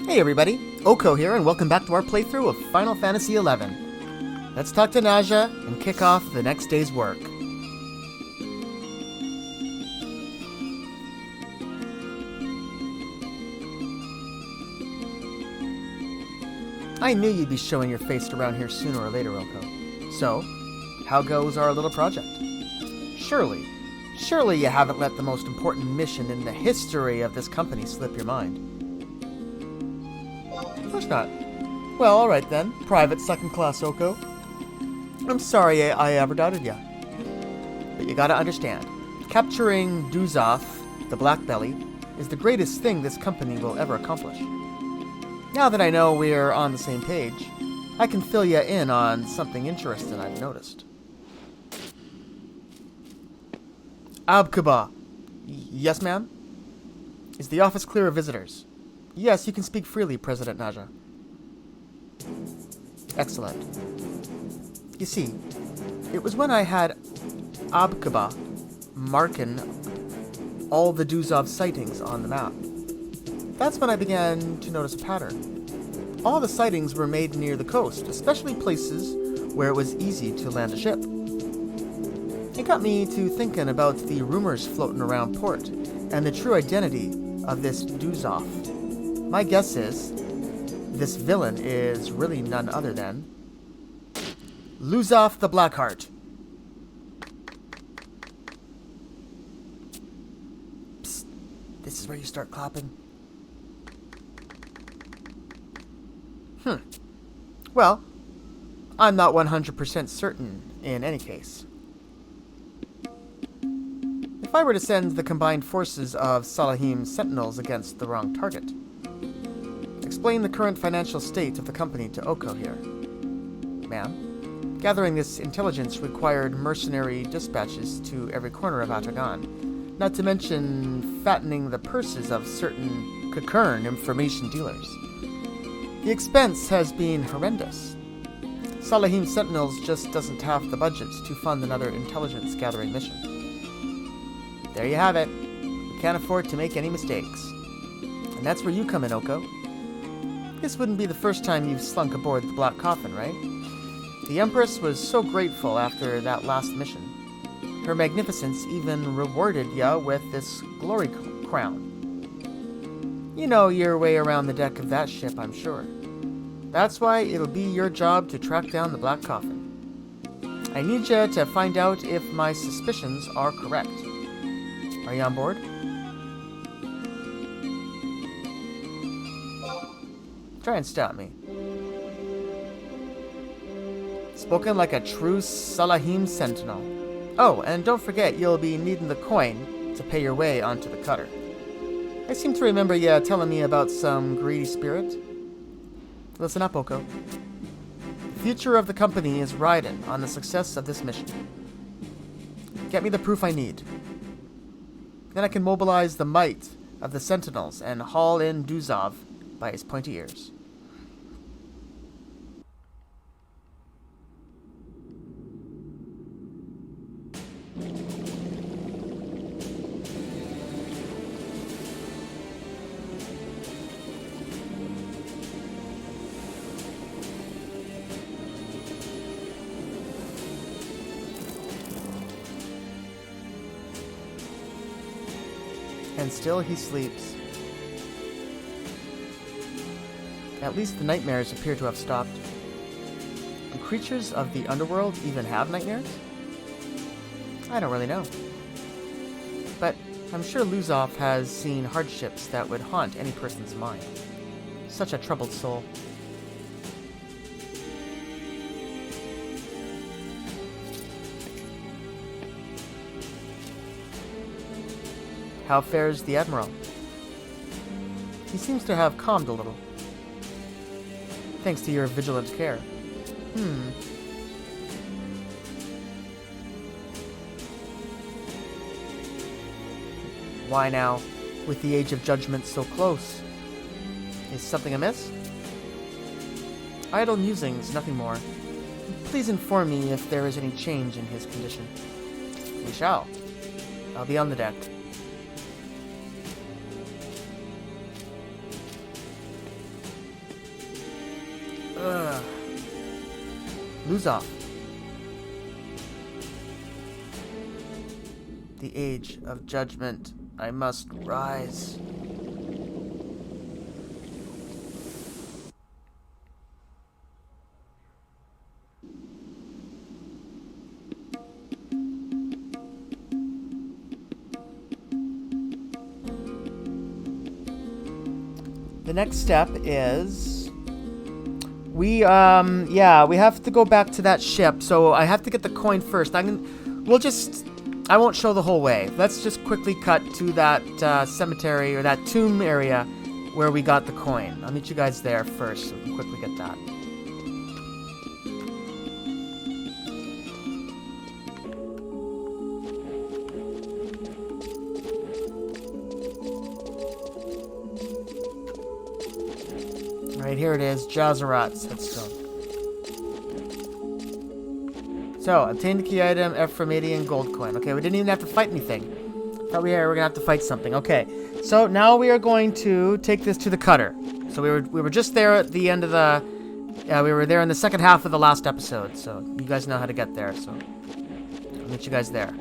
Hey everybody, Oko here, and welcome back to our playthrough of Final Fantasy XI. Let's talk to Naja and kick off the next day's work. I knew you'd be showing your face around here sooner or later, Oko. So, how goes our little project? Surely you haven't let the most important mission in the history of this company slip your mind. Of course not. Well, alright then. Private second class Oko. I'm sorry I ever doubted ya. But you gotta understand, capturing Dusov, the Black Belly, is the greatest thing this company will ever accomplish. Now that I know we're on the same page, I can fill you in on something interesting I've noticed. Abkuba. Yes, ma'am? Is the office clear of visitors? Yes, you can speak freely, President Naja. Excellent. You see, it was when I had Abkuba marking all the Dusov sightings on the map. That's when I began to notice a pattern. All the sightings were made near the coast, especially places where it was easy to land a ship. It got me to thinking about the rumors floating around port and the true identity of this Dusov. My guess is, this villain is really none other than Luzov the Blackheart. Psst, this is where you start clapping. Well, I'm not 100% certain in any case. If I were to send the combined forces of Salahim's Sentinels against the wrong target, explain the current financial state of the company to Oko here. Ma'am, gathering this intelligence required mercenary dispatches to every corner of Atagan, not to mention fattening the purses of certain Kakern information dealers. The expense has been horrendous. Salahim Sentinels just doesn't have the budget to fund another intelligence gathering mission. There you have it. We can't afford to make any mistakes. And that's where you come in, Oko. This wouldn't be the first time you've slunk aboard the Black Coffin, right? The Empress was so grateful after that last mission. Her magnificence even rewarded ya with this glory crown. You know your way around the deck of that ship, I'm sure. That's why it'll be your job to track down the Black Coffin. I need ya to find out if my suspicions are correct. Are you on board? Try and stop me. Spoken like a true Salahim Sentinel. Oh, and don't forget you'll be needing the coin to pay your way onto the cutter. I seem to remember you telling me about some greedy spirit. Listen up, Oko. The future of the company is riding on the success of this mission. Get me the proof I need. Then I can mobilize the might of the Sentinels and haul in Dusov by his pointy ears. And still he sleeps. At least the nightmares appear to have stopped. Do creatures of the underworld even have nightmares? I don't really know. But I'm sure Luzov has seen hardships that would haunt any person's mind. Such a troubled soul. How fares the Admiral? He seems to have calmed a little. Thanks to your vigilant care. Why now, with the age of judgment so close? Is something amiss? Idle musings, nothing more. Please inform me if there is any change in his condition. We shall. I'll be on the deck. Lose off. The age of judgment. I must rise. The next step is we have to go back to that ship. So I have to get the coin first. I won't show the whole way. Let's just quickly cut to that cemetery or that tomb area where we got the coin. I'll meet you guys there first so we can quickly get that. Right, here it is, Jazarat's headstone. So, obtain the key item, Ephremadian gold coin. Okay, we didn't even have to fight anything. Thought we were gonna have to fight something. Okay, so now we are going to take this to the cutter. So we were just there at the end of the... we were there in the second half of the last episode. So you guys know how to get there. So I'll meet you guys there.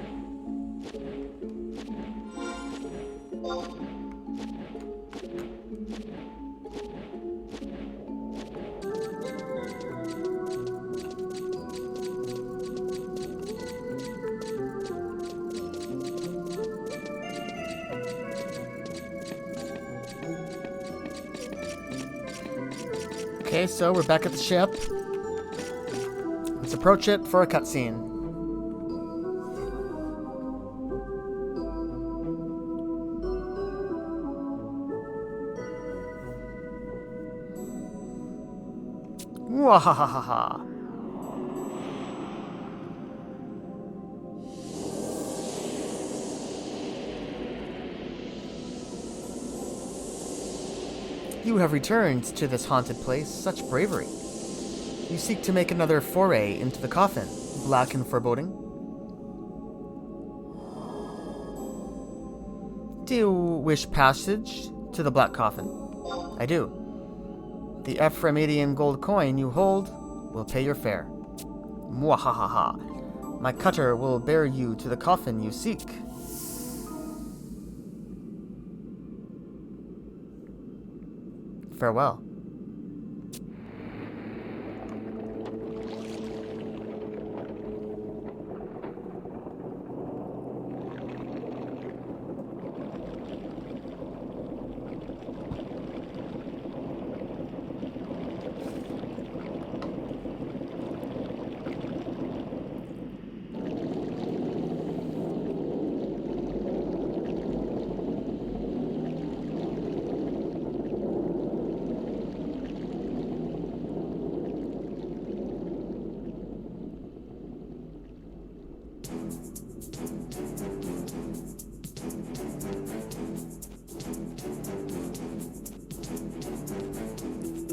Okay, so we're back at the ship. Let's approach it for a cutscene. Wahahaha. You have returned to this haunted place. Such bravery. You seek to make another foray into the coffin, black and foreboding. Do you wish passage to the black coffin? I do. The Ephremadian gold coin you hold will pay your fare. Mwahahaha. My cutter will bear you to the coffin you seek. Farewell.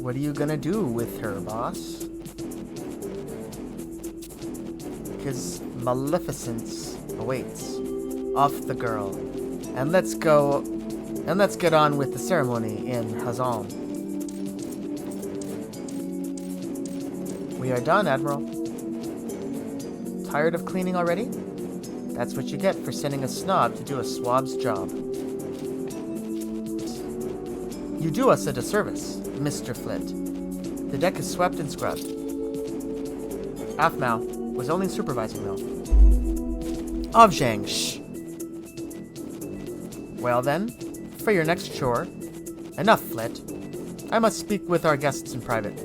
What are you gonna do with her, boss? His maleficence awaits. Off the girl. And let's get on with the ceremony in Hazan. We are done, Admiral. Tired of cleaning already? That's what you get for sending a snob to do a swab's job. You do us a disservice, Mr. Flit. The deck is swept and scrubbed. Aphmau was only supervising, though. Avjang, shh. Well then, for your next chore. Enough, Flit. I must speak with our guests in private.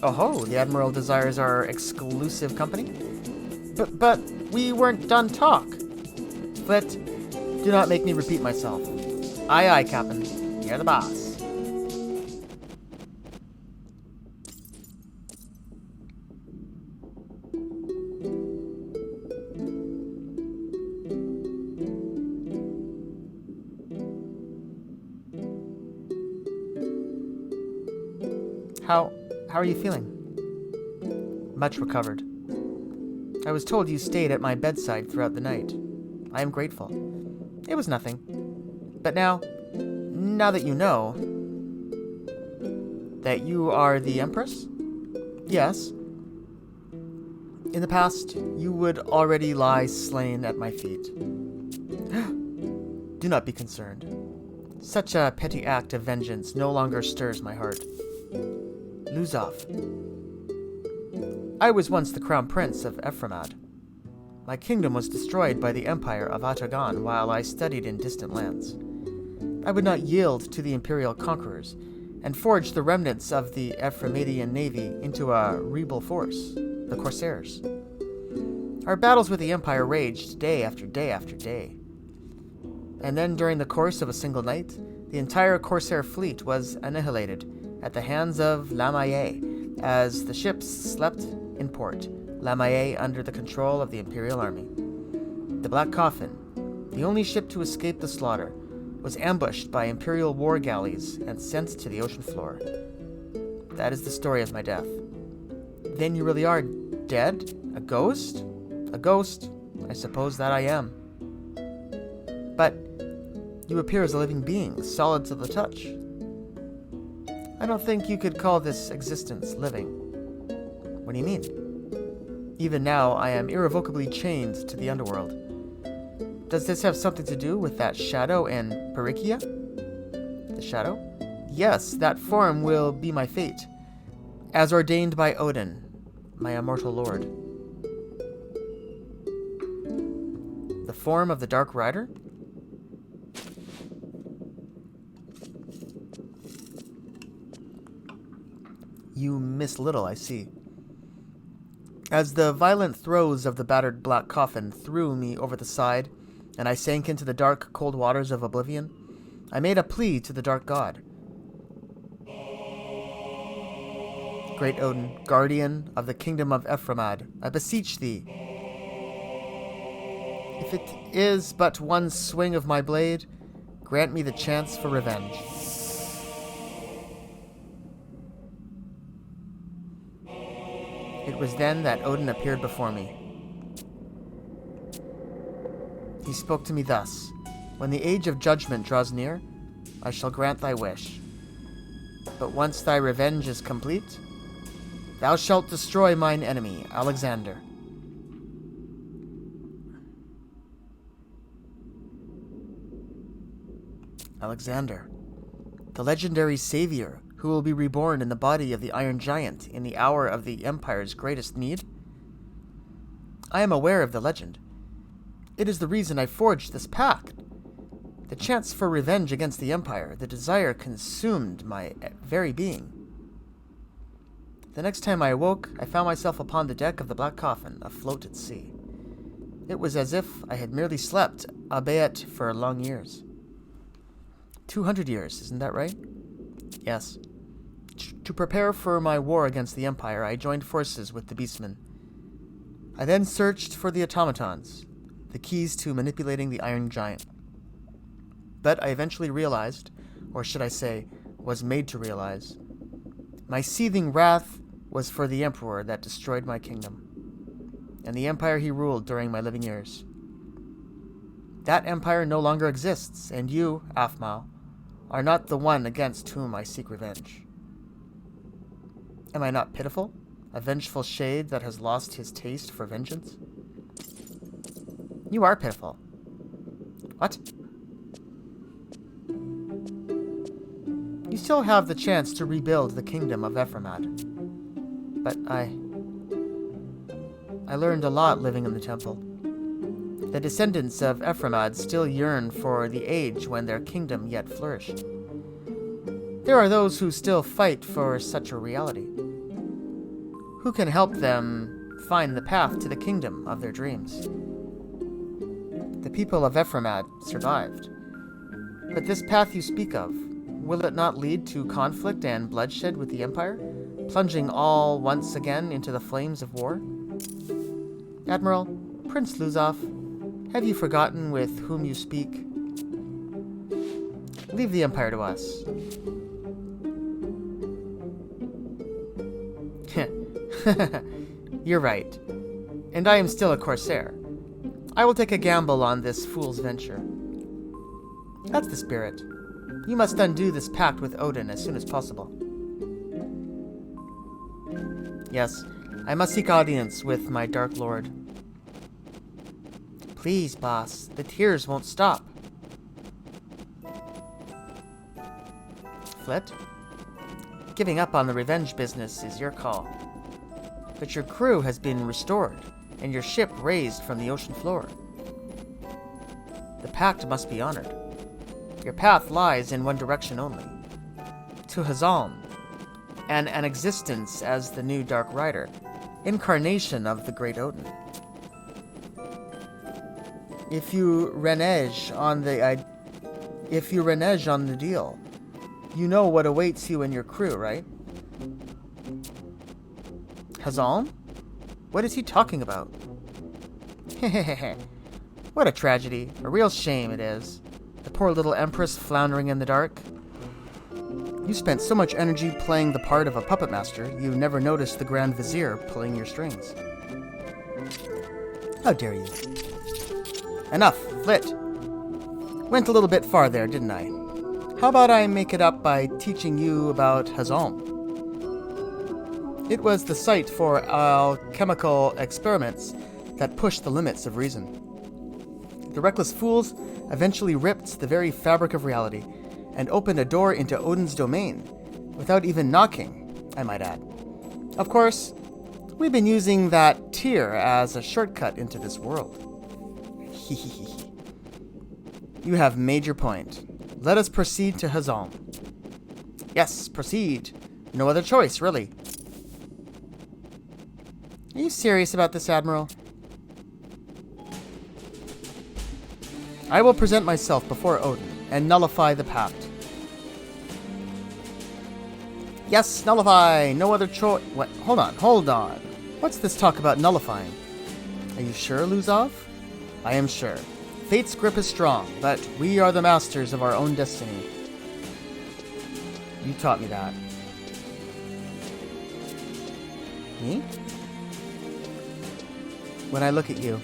Oh ho, the Admiral desires our exclusive company? But we weren't done talk. Flit, do not make me repeat myself. Aye aye, Captain. You're the boss. How are you feeling? Much recovered. I was told you stayed at my bedside throughout the night. I am grateful. It was nothing. But now that you know that you are the Empress? Yes. In the past, you would already lie slain at my feet. Do not be concerned. Such a petty act of vengeance no longer stirs my heart. Luzov. I was once the crown prince of Ephraimad. My kingdom was destroyed by the empire of Atagan while I studied in distant lands. I would not yield to the imperial conquerors, and forged the remnants of the Ephraimidian navy into a rebel force, the Corsairs. Our battles with the empire raged day after day after day. And then, during the course of a single night, the entire Corsair fleet was annihilated at the hands of Lamaye, as the ships slept in port, Lamaye under the control of the Imperial Army. The Black Coffin, the only ship to escape the slaughter, was ambushed by Imperial war galleys and sent to the ocean floor. That is the story of my death. Then you really are dead? A ghost? A ghost? I suppose that I am. But you appear as a living being, solid to the touch. I don't think you could call this existence living. What do you mean? Even now, I am irrevocably chained to the underworld. Does this have something to do with that shadow and Perikia? The shadow? Yes, that form will be my fate, as ordained by Odin, my immortal lord. The form of the Dark Rider? You miss little, I see. As the violent throes of the battered black coffin threw me over the side, and I sank into the dark, cold waters of oblivion, I made a plea to the dark god. Great Odin, guardian of the kingdom of Ephraimad, I beseech thee, if it is but one swing of my blade, grant me the chance for revenge. It was then that Odin appeared before me. He spoke to me thus: when the age of judgment draws near, I shall grant thy wish. But once thy revenge is complete, thou shalt destroy mine enemy, Alexander. Alexander, the legendary savior who will be reborn in the body of the Iron Giant in the hour of the Empire's greatest need? I am aware of the legend. It is the reason I forged this pact. The chance for revenge against the Empire, the desire consumed my very being. The next time I awoke, I found myself upon the deck of the Black Coffin, afloat at sea. It was as if I had merely slept, albeit for long years. 200 years, isn't that right? Yes. To prepare for my war against the Empire, I joined forces with the Beastmen. I then searched for the automatons, the keys to manipulating the Iron Giant. But I eventually realized, or should I say, was made to realize, my seething wrath was for the Emperor that destroyed my kingdom, and the Empire he ruled during my living years. That Empire no longer exists, and you, Aphmau, are not the one against whom I seek revenge. Am I not pitiful, a vengeful shade that has lost his taste for vengeance? You are pitiful. What? You still have the chance to rebuild the kingdom of Ephraimad. But I learned a lot living in the temple. The descendants of Ephraimad still yearn for the age when their kingdom yet flourished. There are those who still fight for such a reality. Who can help them find the path to the kingdom of their dreams? The people of Ephraimad survived. But this path you speak of, will it not lead to conflict and bloodshed with the Empire, plunging all once again into the flames of war? Admiral, Prince Luzov, have you forgotten with whom you speak? Leave the Empire to us. You're right. And I am still a Corsair. I will take a gamble on this fool's venture. That's the spirit. You must undo this pact with Odin as soon as possible. Yes, I must seek audience with my Dark Lord. Please, boss. The tears won't stop. Flit? Giving up on the revenge business is your call. But your crew has been restored, and your ship raised from the ocean floor. The pact must be honored. Your path lies in one direction only. To Hazalm, and an existence as the new Dark Rider, incarnation of the Great Odin. If you renege on the deal, you know what awaits you and your crew, right? Hazalm? What is he talking about? Hehehe. What a tragedy. A real shame it is. The poor little Empress floundering in the dark. You spent so much energy playing the part of a puppet master, you never noticed the Grand Vizier pulling your strings. How dare you? Enough, Flit. Went a little bit far there, didn't I? How about I make it up by teaching you about Hazalm? It was the site for alchemical experiments that pushed the limits of reason. The reckless fools eventually ripped the very fabric of reality and opened a door into Odin's domain, without even knocking, I might add. Of course, we've been using that tier as a shortcut into this world. You have made your point. Let us proceed to Hazalm. Yes, proceed. No other choice, really. Are you serious about this, Admiral? I will present myself before Odin and nullify the pact. Yes, nullify! No other choice. What? Hold on. What's this talk about nullifying? Are you sure, Luzov? I am sure. Fate's grip is strong, but we are the masters of our own destiny. You taught me that. Me? When I look at you,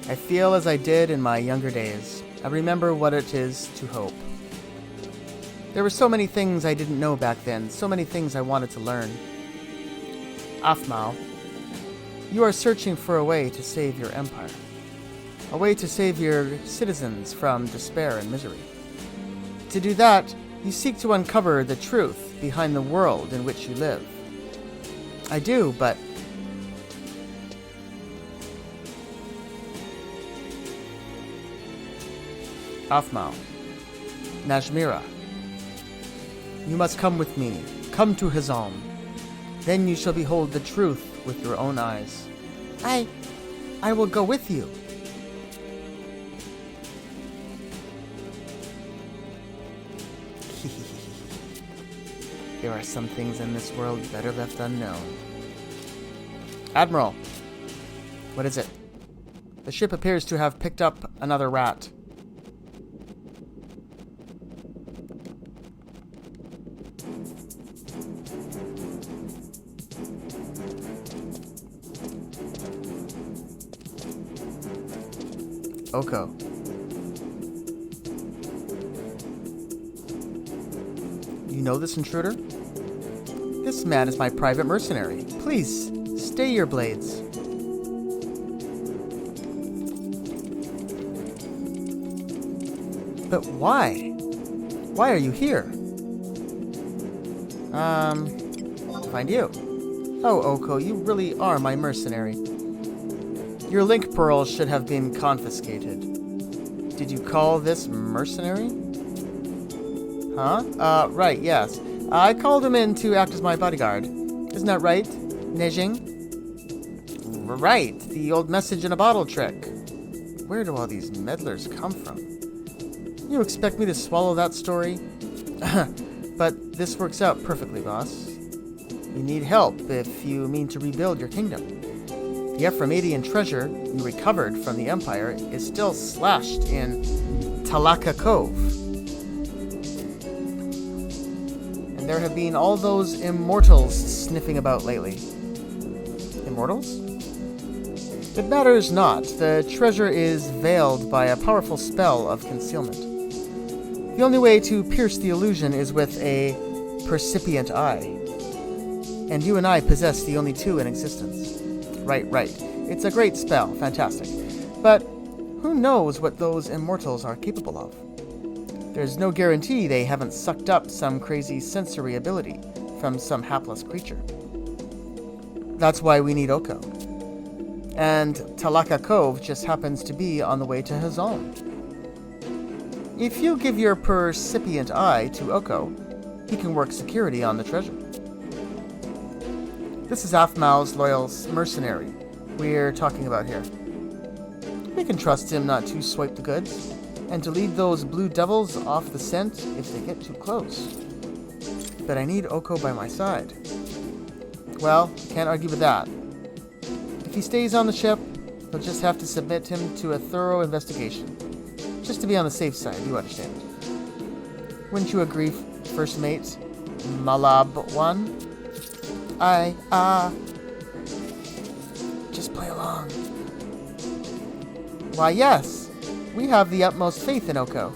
I feel as I did in my younger days. I remember what it is to hope. There were so many things I didn't know back then, so many things I wanted to learn. Aphmau, you are searching for a way to save your empire. A way to save your citizens from despair and misery. To do that, you seek to uncover the truth behind the world in which you live. I do, but... Aphmau, Najmira, you must come with me. Come to Hazalm. Then you shall behold the truth with your own eyes. I will go with you. There are some things in this world better left unknown. Admiral, what is it? The ship appears to have picked up another rat. Oko. You know this intruder? This man is my private mercenary. Please, stay your blades. But why? Why are you here? To find you. Oh, Oko, you really are my mercenary. Your link pearls should have been confiscated. Did you call this mercenary? Huh? Right, yes. I called him in to act as my bodyguard. Isn't that right, Nejing? Right, the old message in a bottle trick. Where do all these meddlers come from? You expect me to swallow that story? But this works out perfectly, boss. You need help if you mean to rebuild your kingdom. The Ephraimidian treasure you recovered from the Empire is still slashed in Talaka Cove. And there have been all those immortals sniffing about lately. Immortals? It matters not. The treasure is veiled by a powerful spell of concealment. The only way to pierce the illusion is with a percipient eye. And you and I possess the only two in existence. Right. It's a great spell, fantastic. But who knows what those immortals are capable of? There's no guarantee they haven't sucked up some crazy sensory ability from some hapless creature. That's why we need Oko. And Talaka Cove just happens to be on the way to Hazon. If you give your percipient eye to Oko, he can work security on the treasure. This is Aphmau's loyal mercenary we're talking about here. We can trust him not to swipe the goods, and to lead those blue devils off the scent if they get too close. But I need Oko by my side. Well, can't argue with that. If he stays on the ship, we'll just have to submit him to a thorough investigation. Just to be on the safe side, you understand. Wouldn't you agree, First Mate Malab 1? Just play along. Why, yes. We have the utmost faith in Oko.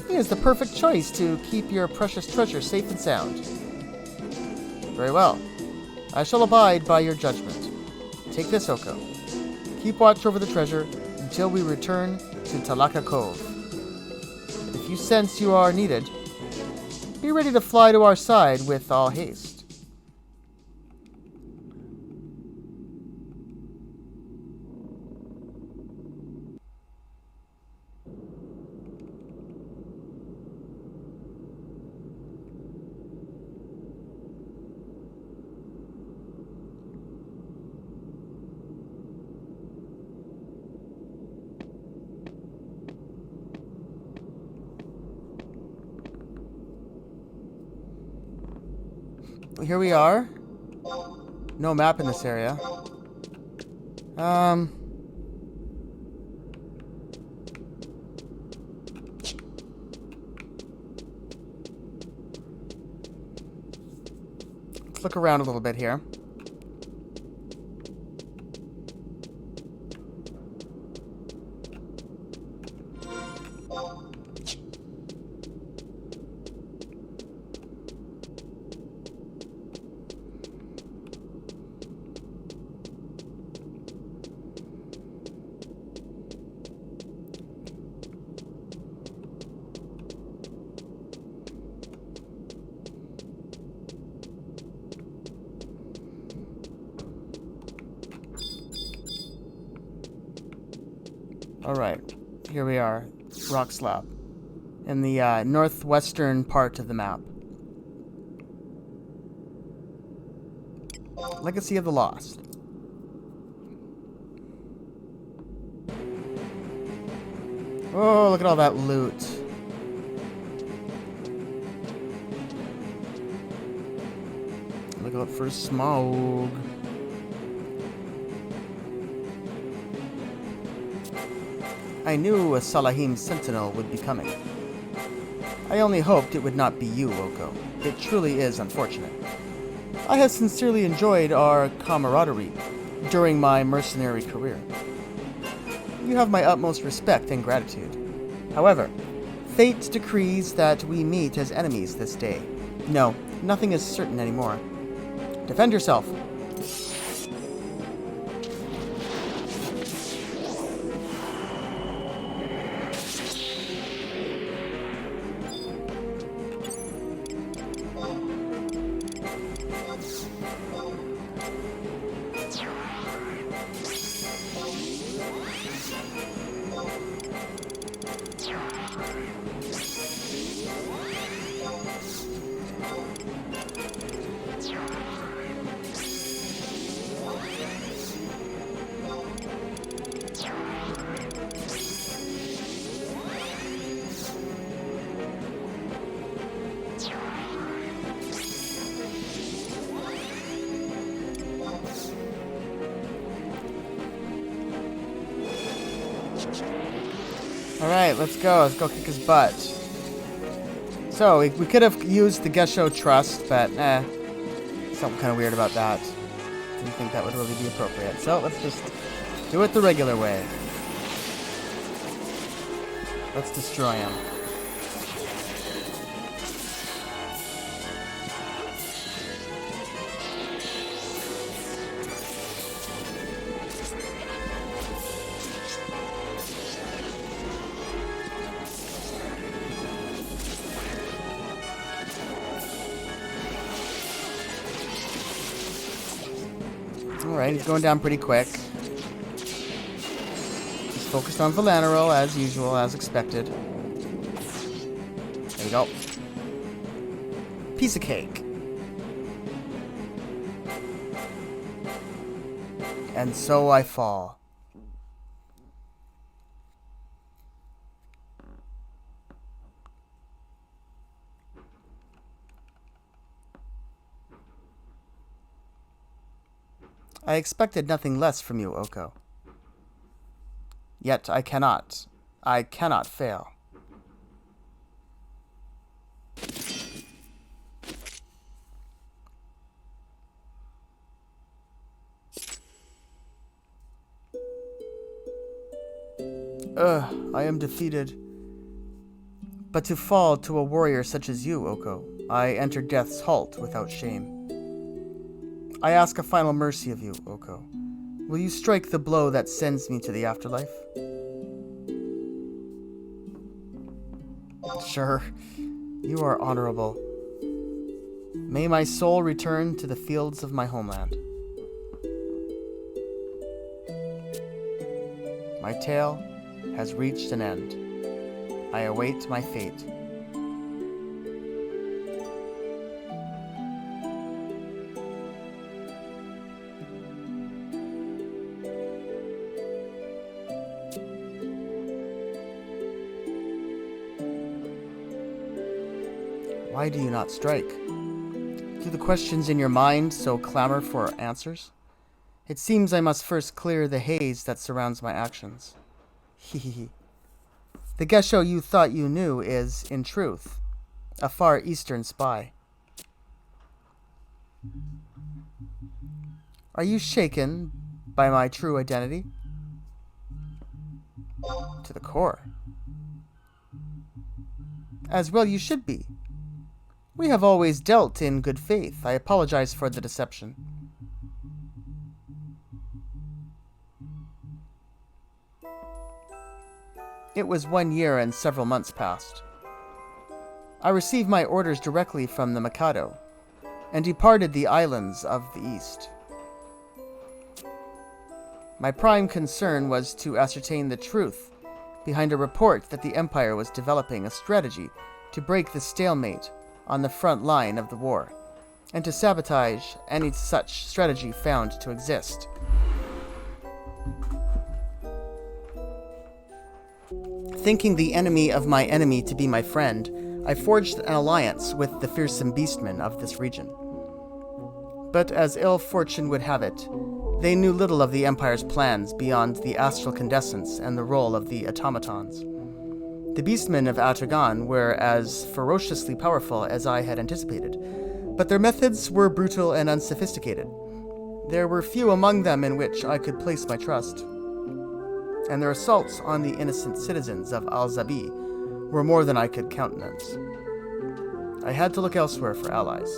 He is the perfect choice to keep your precious treasure safe and sound. Very well. I shall abide by your judgment. Take this, Oko. Keep watch over the treasure until we return to Talaka Cove. If you sense you are needed, be ready to fly to our side with all haste. Here we are. No map in this area. Let's look around a little bit here. Alright, here we are, Rock Slab, in the northwestern part of the map. Legacy of the Lost. Oh, look at all that loot. Look out for smoke. I knew a Salahim sentinel would be coming. I only hoped it would not be you, Oko. It truly is unfortunate. I have sincerely enjoyed our camaraderie during my mercenary career. You have my utmost respect and gratitude. However, fate decrees that we meet as enemies this day. No, nothing is certain anymore. Defend yourself. Alright, let's go. Let's go kick his butt. So, we could have used the Gesho Trust, but something kind of weird about that. Didn't think that would really be appropriate. So, let's just do it the regular way. Let's destroy him. Alright, he's going down pretty quick. He's focused on Valeneril, as usual, as expected. There you go. Piece of cake. And so I fall. I expected nothing less from you, Oko. Yet I cannot fail. I am defeated. But to fall to a warrior such as you, Oko, I enter death's halt without shame. I ask a final mercy of you, Oko. Will you strike the blow that sends me to the afterlife? Sure, you are honorable. May my soul return to the fields of my homeland. My tale has reached an end. I await my fate. Why do you not strike? Do the questions in your mind so clamor for answers? It seems I must first clear the haze that surrounds my actions. Hehehe. The Gesho you thought you knew is, in truth, a far eastern spy. Are you shaken by my true identity? To the core. As well you should be. We have always dealt in good faith. I apologize for the deception. It was 1 year and several months passed. I received my orders directly from the Mikado, and departed the islands of the east. My prime concern was to ascertain the truth behind a report that the Empire was developing a strategy to break the stalemate on the front line of the war, and to sabotage any such strategy found to exist. Thinking the enemy of my enemy to be my friend, I forged an alliance with the fearsome beastmen of this region. But as ill fortune would have it, they knew little of the Empire's plans beyond the astral condescence and the role of the automatons. The beastmen of Atragon were as ferociously powerful as I had anticipated, but their methods were brutal and unsophisticated. There were few among them in which I could place my trust, and their assaults on the innocent citizens of Al-Zabi were more than I could countenance. I had to look elsewhere for allies.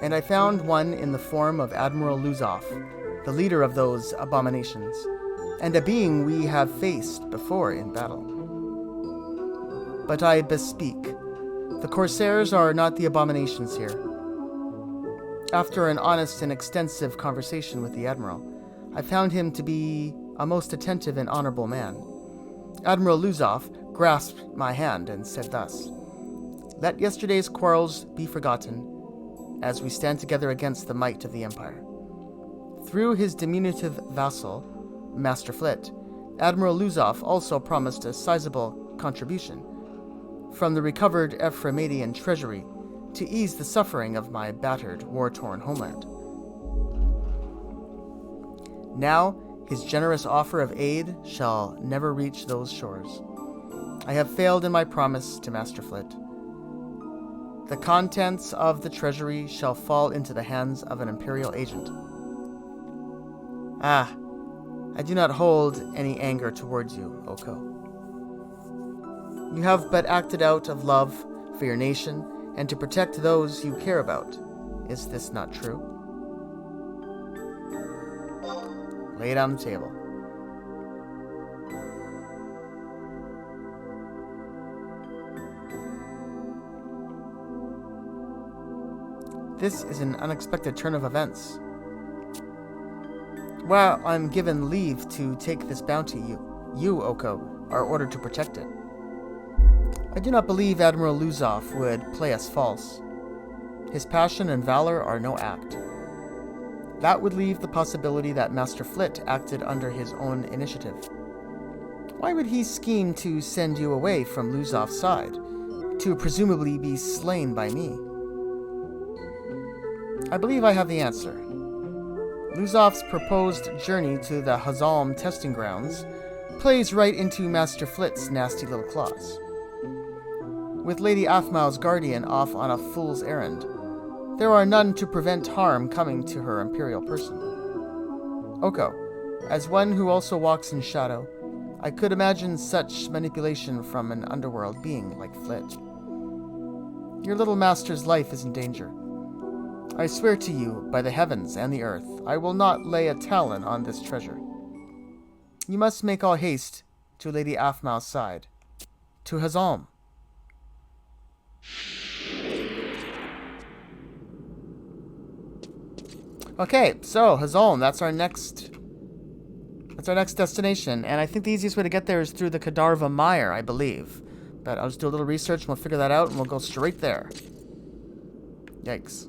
And I found one in the form of Admiral Luzov, the leader of those abominations, and a being we have faced before in battle. But I bespeak, the Corsairs are not the abominations here. After an honest and extensive conversation with the Admiral, I found him to be a most attentive and honorable man. Admiral Luzov grasped my hand and said thus: "Let yesterday's quarrels be forgotten, as we stand together against the might of the Empire." Through his diminutive vassal, Master Flit, Admiral Luzov also promised a sizable contribution from the recovered Ephraimidian treasury to ease the suffering of my battered, war-torn homeland. Now, his generous offer of aid shall never reach those shores. I have failed in my promise to Master Flit. The contents of the treasury shall fall into the hands of an Imperial agent. I do not hold any anger towards you, Oko. You have but acted out of love for your nation and to protect those you care about. Is this not true? Lay it on the table. This is an unexpected turn of events. While I'm given leave to take this bounty, you, Oko, are ordered to protect it. I do not believe Admiral Luzov would play us false. His passion and valor are no act. That would leave the possibility that Master Flit acted under his own initiative. Why would he scheme to send you away from Luzov's side, to presumably be slain by me? I believe I have the answer. Luzov's proposed journey to the Hazalm testing grounds plays right into Master Flit's nasty little claws. With Lady Aphmau's guardian off on a fool's errand, there are none to prevent harm coming to her imperial person. Oko, as one who also walks in shadow, I could imagine such manipulation from an underworld being like Flit. Your little master's life is in danger. I swear to you, by the heavens and the earth, I will not lay a talon on this treasure. You must make all haste to Lady Aphmau's side, to Hazalm. Okay, so Hazalm, that's our next destination, and I think the easiest way to get there is through the Kadarva Mire, I believe. But I'll just do a little research and we'll figure that out and we'll go straight there. Yikes.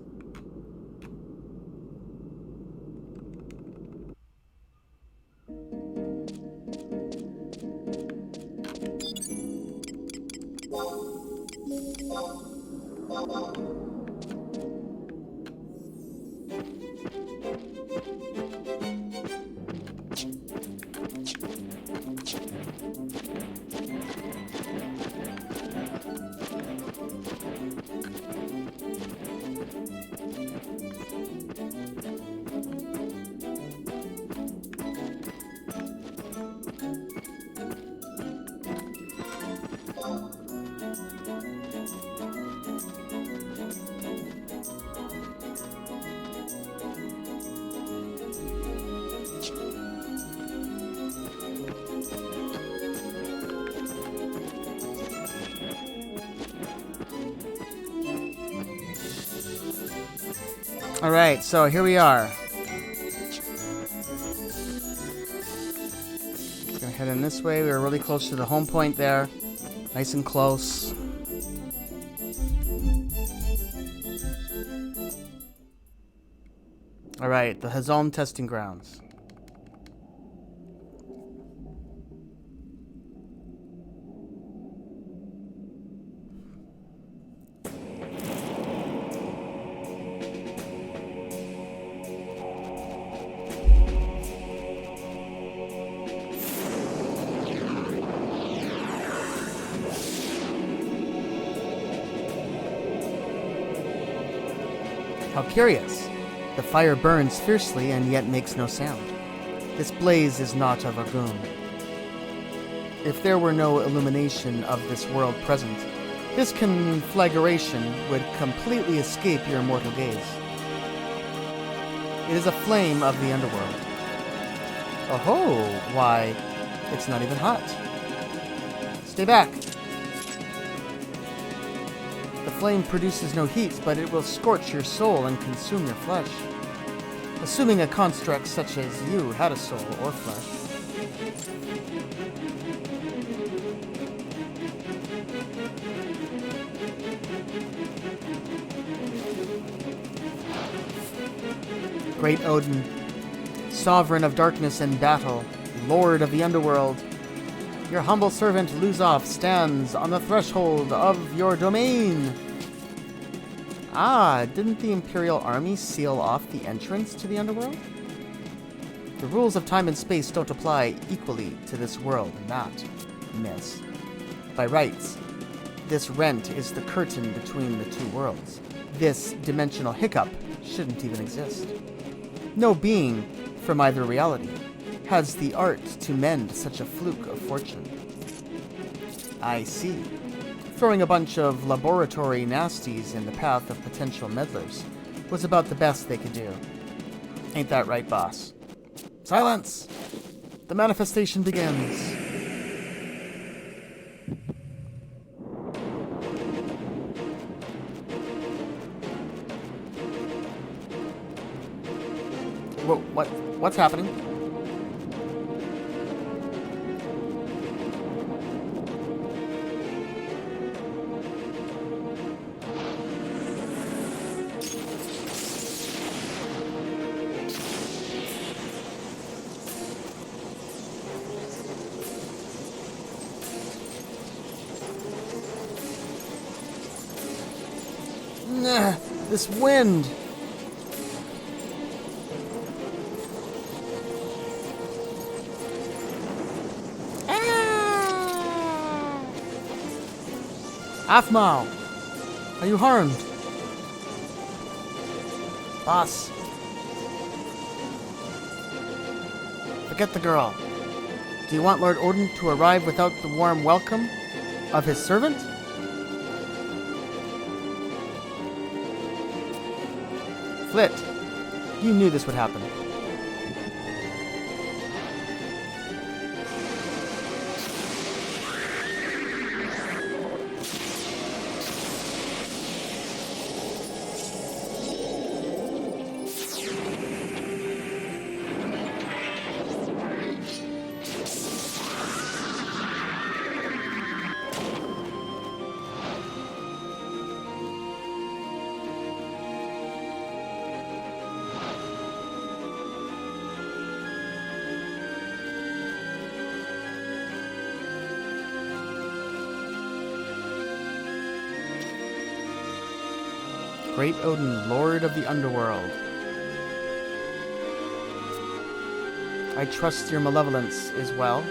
Alright, so here we are. Gonna head in this way. We were really close to the home point there. Nice and close. Alright, the Hazalm testing grounds. How curious. The fire burns fiercely and yet makes no sound. This blaze is not a Vargun. If there were no illumination of this world present, this conflagration would completely escape your mortal gaze. It is a flame of the underworld. Oh-ho! Why, it's not even hot. Stay back. The flame produces no heat, but it will scorch your soul and consume your flesh. Assuming a construct such as you had a soul or flesh. Great Odin, sovereign of darkness and battle, lord of the underworld, your humble servant Luzov stands on the threshold of your domain. Ah, didn't the Imperial Army seal off the entrance to the underworld? The rules of time and space don't apply equally to this world and that, miss. By rights, this rent is the curtain between the two worlds. This dimensional hiccup shouldn't even exist. No being from either reality has the art to mend such a fluke of fortune. I see. Throwing a bunch of laboratory nasties in the path of potential meddlers was about the best they could do. Ain't that right, boss? Silence! The manifestation begins. What's happening? Nah, this wind. Aphmau, are you harmed? Boss. Forget the girl. Do you want Lord Odin to arrive without the warm welcome of his servant? Flit, you knew this would happen. Great Odin, Lord of the Underworld. I trust your malevolence is well.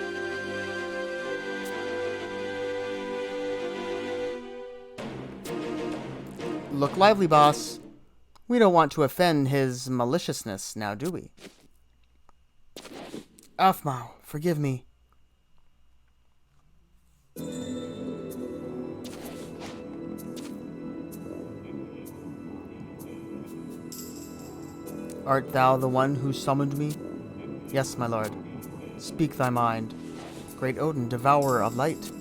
Look lively, boss. We don't want to offend his maliciousness, now do we? Aphmau, forgive me. Art thou the one who summoned me? Yes, my lord. Speak thy mind. Great Odin, devourer of light.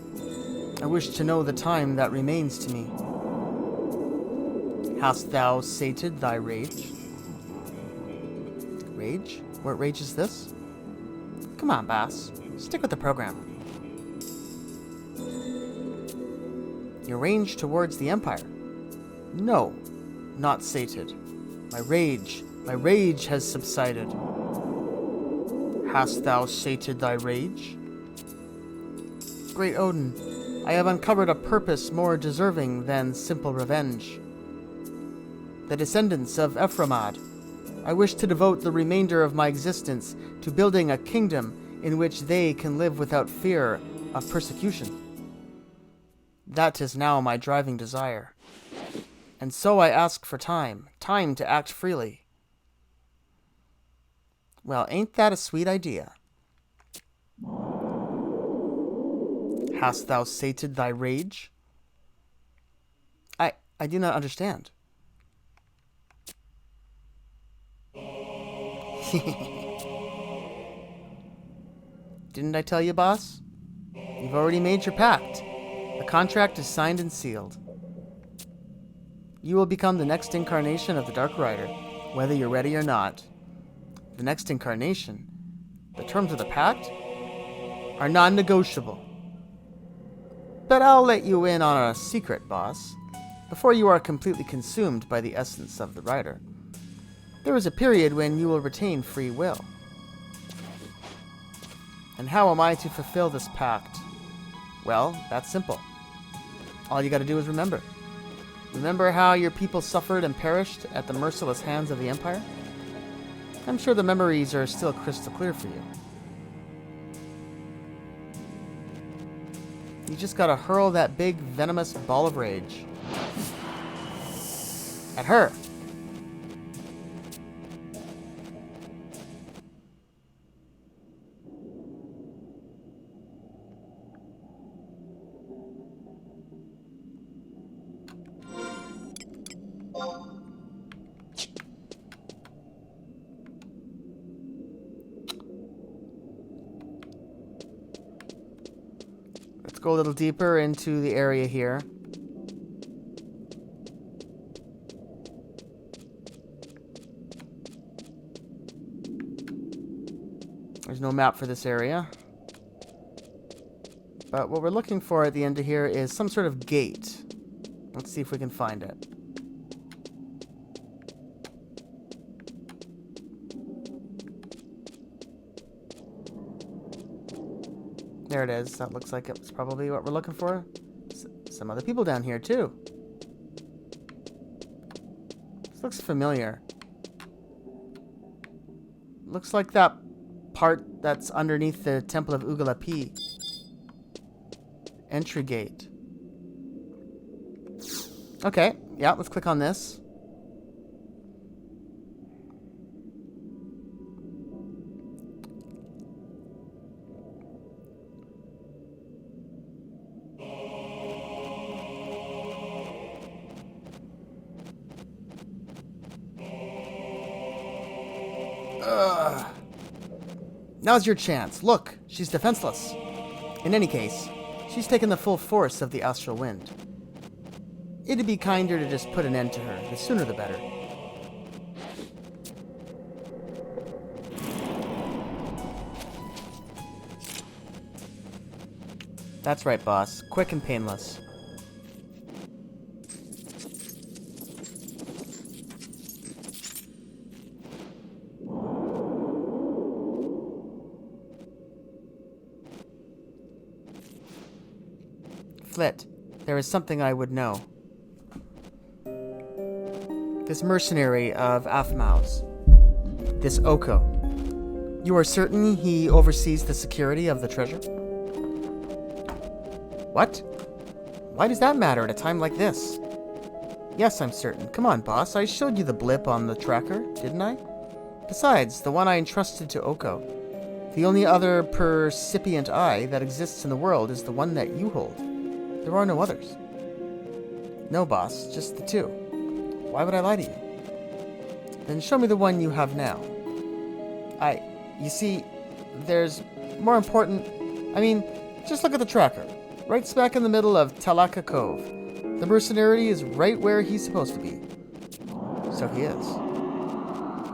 I wish to know the time that remains to me. Hast thou sated thy rage? Rage? What rage is this? Come on, Bass. Stick with the program. Your rage towards the Empire? No, not sated. My rage has subsided. Hast thou sated thy rage? Great Odin, I have uncovered a purpose more deserving than simple revenge. The descendants of Ephraimad, I wish to devote the remainder of my existence to building a kingdom in which they can live without fear of persecution. That is now my driving desire. And so I ask for time to act freely. Well, ain't that a sweet idea? Hast thou sated thy rage? I do not understand. Didn't I tell you, boss? You've already made your pact. The contract is signed and sealed. You will become the next incarnation of the Dark Rider, whether you're ready or not. The next incarnation, the terms of the pact, are non-negotiable. But I'll let you in on a secret, boss. Before you are completely consumed by the essence of the Rider, there is a period when you will retain free will. And how am I to fulfill this pact? Well, that's simple. All you gotta do is remember. Remember how your people suffered and perished at the merciless hands of the Empire? I'm sure the memories are still crystal clear for you. You just gotta hurl that big, venomous ball of rage at her. Let's go a little deeper into the area here. There's no map for this area. But what we're looking for at the end of here is some sort of gate. Let's see if we can find it. There it is. That looks like it's probably what we're looking for. Some other people down here, too. This looks familiar. Looks like that part that's underneath the Temple of Ugalapi. Entry gate. Okay, yeah, let's click on this. Now's your chance. Look, she's defenseless. In any case, she's taken the full force of the astral wind. It'd be kinder to just put an end to her. The sooner the better. That's right, boss. Quick and painless. Flit, there is something I would know. This mercenary of Aphmau's, this Oko, you are certain he oversees the security of the treasure? What? Why does that matter at a time like this? Yes, I'm certain. Come on, boss. I showed you the blip on the tracker, didn't I? Besides, the one I entrusted to Oko. The only other percipient eye that exists in the world is the one that you hold. There are no others. No, boss. Just the two. Why would I lie to you? Then show me the one you have now. You see, there's more important... I mean, just look at the tracker. Right smack in the middle of Talaka Cove. The mercenary is right where he's supposed to be. So he is.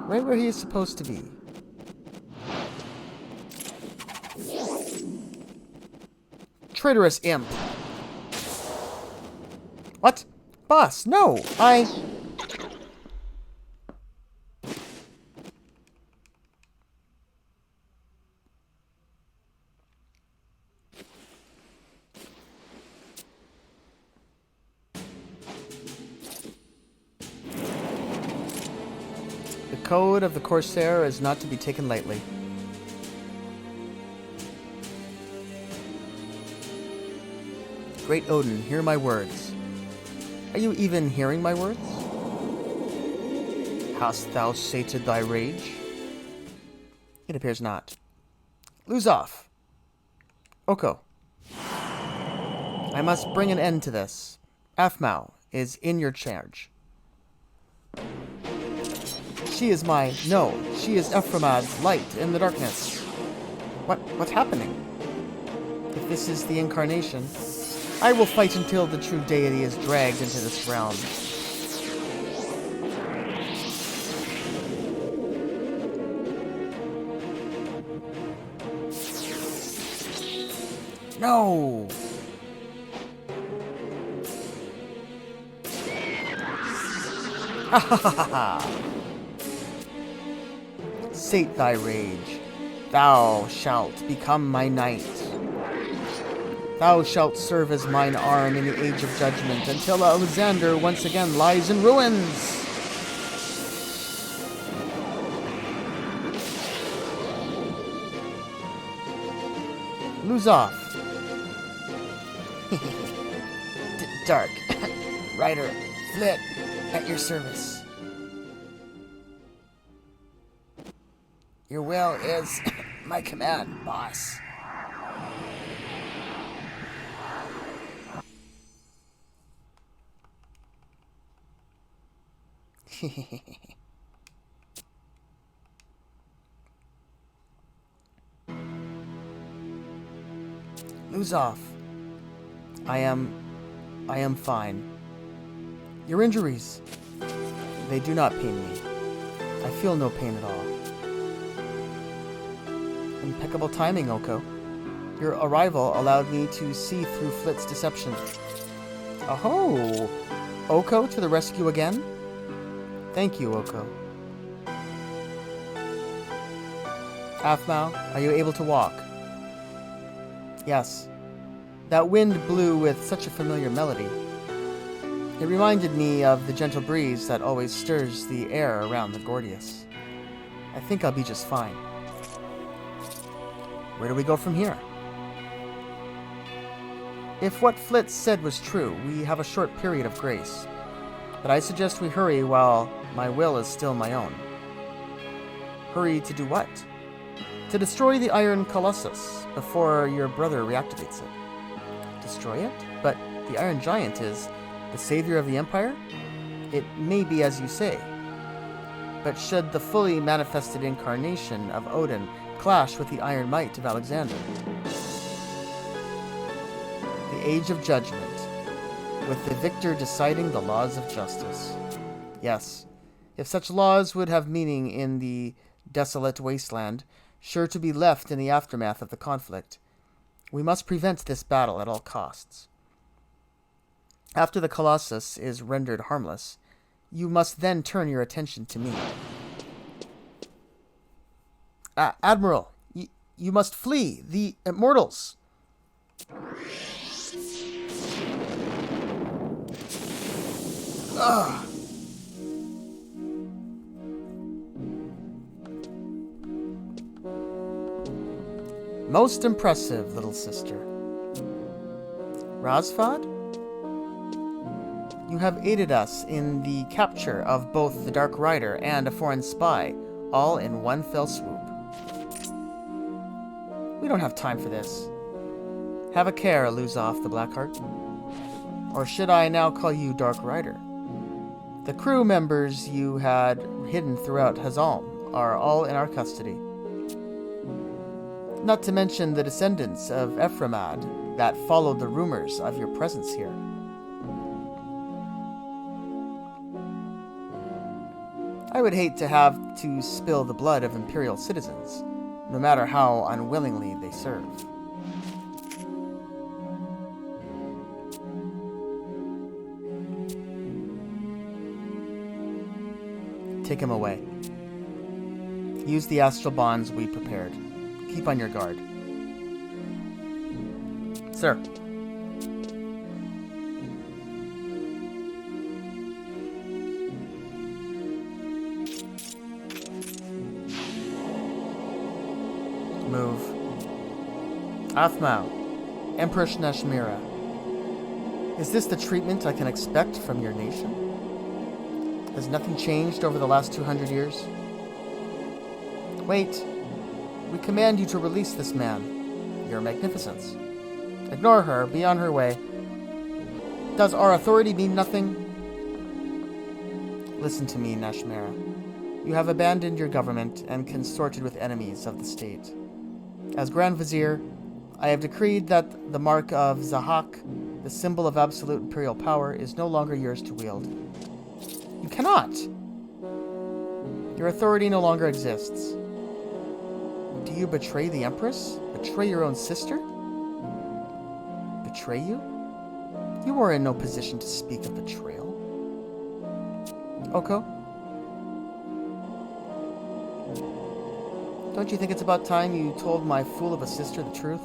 Right where he is supposed to be. Traitorous imp. What? Boss, no! The code of the Corsair is not to be taken lightly. Great Odin, hear my words. Are you even hearing my words? Hast thou sated thy rage? It appears not. Lose off. Oko. I must bring an end to this. Aphmau is in your charge. She is she is Ephramad's light in the darkness. What's happening? If this is the incarnation, I will fight until the true deity is dragged into this realm. No! Ha ha ha ha! Sate thy rage. Thou shalt become my knight. Thou shalt serve as mine arm in the age of judgment until Alexander once again lies in ruins. Lose off. Dark. Rider. Flit. At your service. Your will is my command, boss. Lose off. I am fine. Your injuries, they do not pain me. I feel no pain at all. Impeccable timing, Oko. Your arrival allowed me to see through Flit's deception. Oh! Oko to the rescue again? Thank you, Oko. Aphmau, are you able to walk? Yes. That wind blew with such a familiar melody. It reminded me of the gentle breeze that always stirs the air around the Gordius. I think I'll be just fine. Where do we go from here? If what Flit said was true, we have a short period of grace. But I suggest we hurry while my will is still my own. Hurry to do what? To destroy the Iron Colossus before your brother reactivates it. Destroy it? But the Iron Giant is the savior of the Empire? It may be as you say. But should the fully manifested incarnation of Odin clash with the iron might of Alexander? The Age of Judgment, with the victor deciding the laws of justice. Yes, if such laws would have meaning in the desolate wasteland, sure to be left in the aftermath of the conflict, we must prevent this battle at all costs. After the Colossus is rendered harmless, you must then turn your attention to me. Admiral, you must flee. The Immortals. Ugh. Most impressive, little sister. Razfad? You have aided us in the capture of both the Dark Rider and a foreign spy, all in one fell swoop. We don't have time for this. Have a care, Luzov the Blackheart. Or should I now call you Dark Rider? The crew members you had hidden throughout Hazalm are all in our custody. Not to mention the descendants of Ephraimad that followed the rumors of your presence here. I would hate to have to spill the blood of Imperial citizens, no matter how unwillingly they serve. Take him away. Use the astral bonds we prepared. Keep on your guard. Sir. Move. Aphmau, Empress Nashmira. Is this the treatment I can expect from your nation? Has nothing changed over the last 200 years? Wait. We command you to release this man, Your Magnificence. Ignore her, be on her way. Does our authority mean nothing? Listen to me, Nashmira. You have abandoned your government and consorted with enemies of the state. As Grand Vizier, I have decreed that the mark of Zahak, the symbol of absolute imperial power, is no longer yours to wield. You cannot! Your authority no longer exists. Do you betray the Empress? Betray your own sister? Betray you? You are in no position to speak of betrayal. Oko? Don't you think it's about time you told my fool of a sister the truth?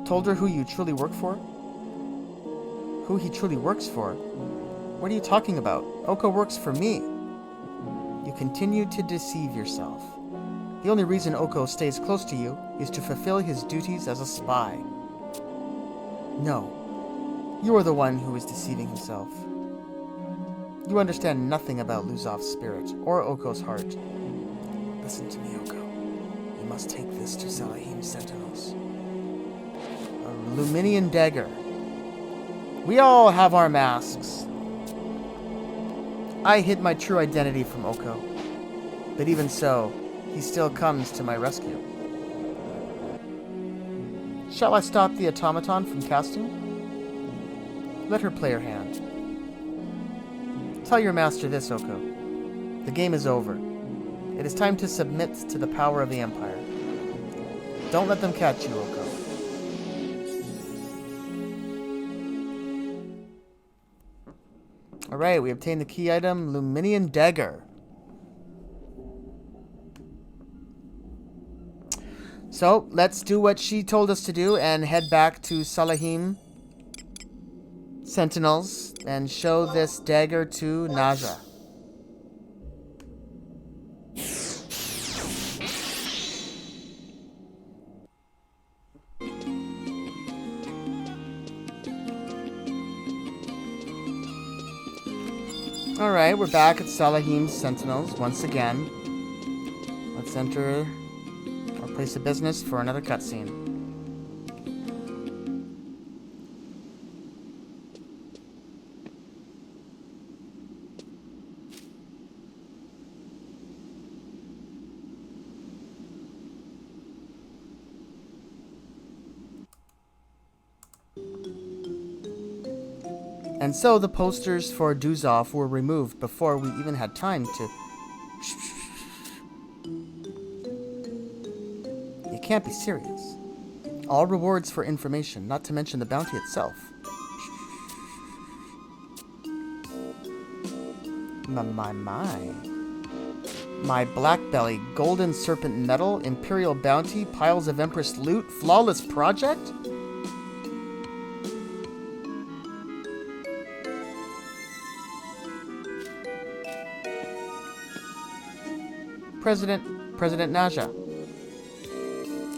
Told her who you truly work for? Who he truly works for? What are you talking about? Oko works for me. You continue to deceive yourself. The only reason Oko stays close to you is to fulfill his duties as a spy. No, you are the one who is deceiving himself. You understand nothing about Luzov's spirit or Oko's heart. Listen to me, Oko. You must take this to Salahim's sentinels. A Luminian dagger. We all have our masks. I hid my true identity from Oko, but even so, he still comes to my rescue. Shall I stop the automaton from casting? Let her play her hand. Tell your master this, Oko. The game is over. It is time to submit to the power of the Empire. Don't let them catch you, Oko. Alright, we obtained the key item, Luminian Dagger. So, let's do what she told us to do and head back to Salahim Sentinels and show this dagger to Naja. Alright, we're back at Salahim Sentinels once again. Let's enter our place of business for another cutscene. And so the posters for Duzov were removed before we even had time to... You can't be serious. All rewards for information, not to mention the bounty itself. My black belly, golden serpent medal, imperial bounty, piles of empress loot, flawless project? President Naja.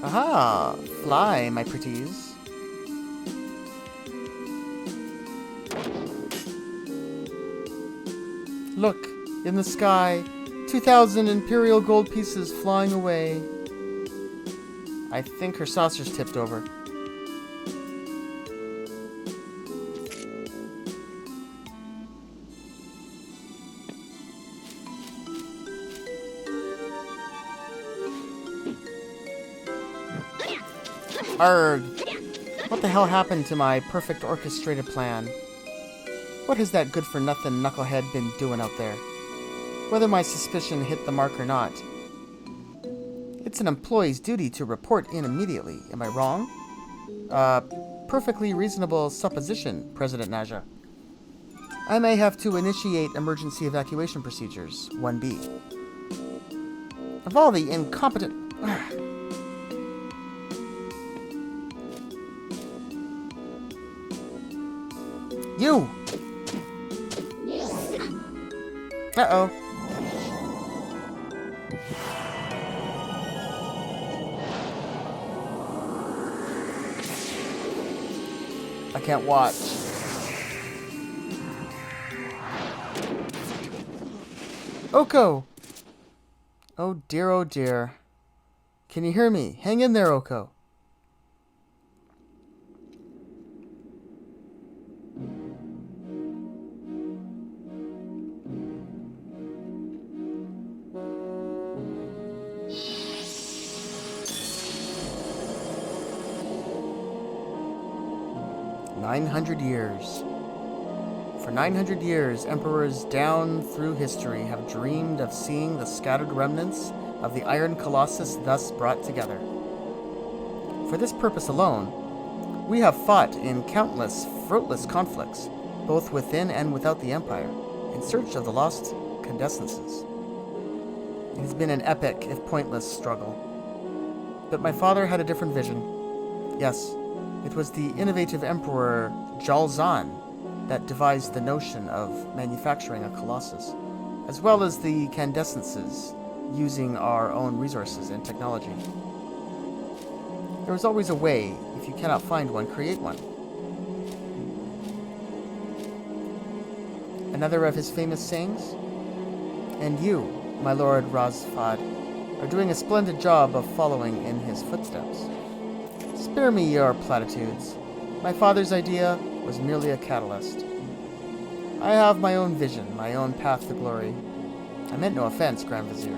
Aha! Fly, my pretties. Look, in the sky, 2,000 imperial gold pieces flying away. I think her saucer's tipped over. Arrgh! What the hell happened to my perfect orchestrated plan? What has that good-for-nothing knucklehead been doing out there? Whether my suspicion hit the mark or not. It's an employee's duty to report in immediately. Am I wrong? Perfectly reasonable supposition, President Naja. I may have to initiate emergency evacuation procedures, 1B. Of all the incompetent... You! Uh-oh. I can't watch. Oko! Oh dear, oh dear. Can you hear me? Hang in there, Oko. years. For 900 years, emperors down through history have dreamed of seeing the scattered remnants of the Iron Colossus thus brought together. For this purpose alone, we have fought in countless, fruitless conflicts, both within and without the Empire, in search of the lost quintessences. It has been an epic, if pointless, struggle. But my father had a different vision. Yes, it was the innovative Emperor Jalzan that devised the notion of manufacturing a colossus, as well as the quintessences, using our own resources and technology. There is always a way. If you cannot find one, create one. Another of his famous sayings? And you, my lord Razfad, are doing a splendid job of following in his footsteps. Spare me your platitudes. My father's idea was merely a catalyst. I have my own vision, my own path to glory. I meant no offense, Grand Vizier.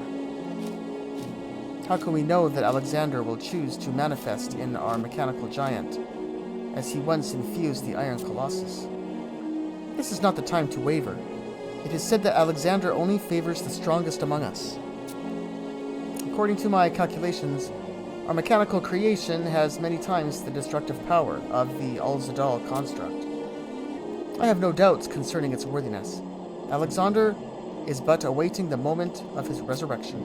How can we know that Alexander will choose to manifest in our mechanical giant, as he once infused the Iron Colossus? This is not the time to waver. It is said that Alexander only favors the strongest among us. According to my calculations, our mechanical creation has many times the destructive power of the Al-Zadal construct. I have no doubts concerning its worthiness. Alexander is but awaiting the moment of his resurrection.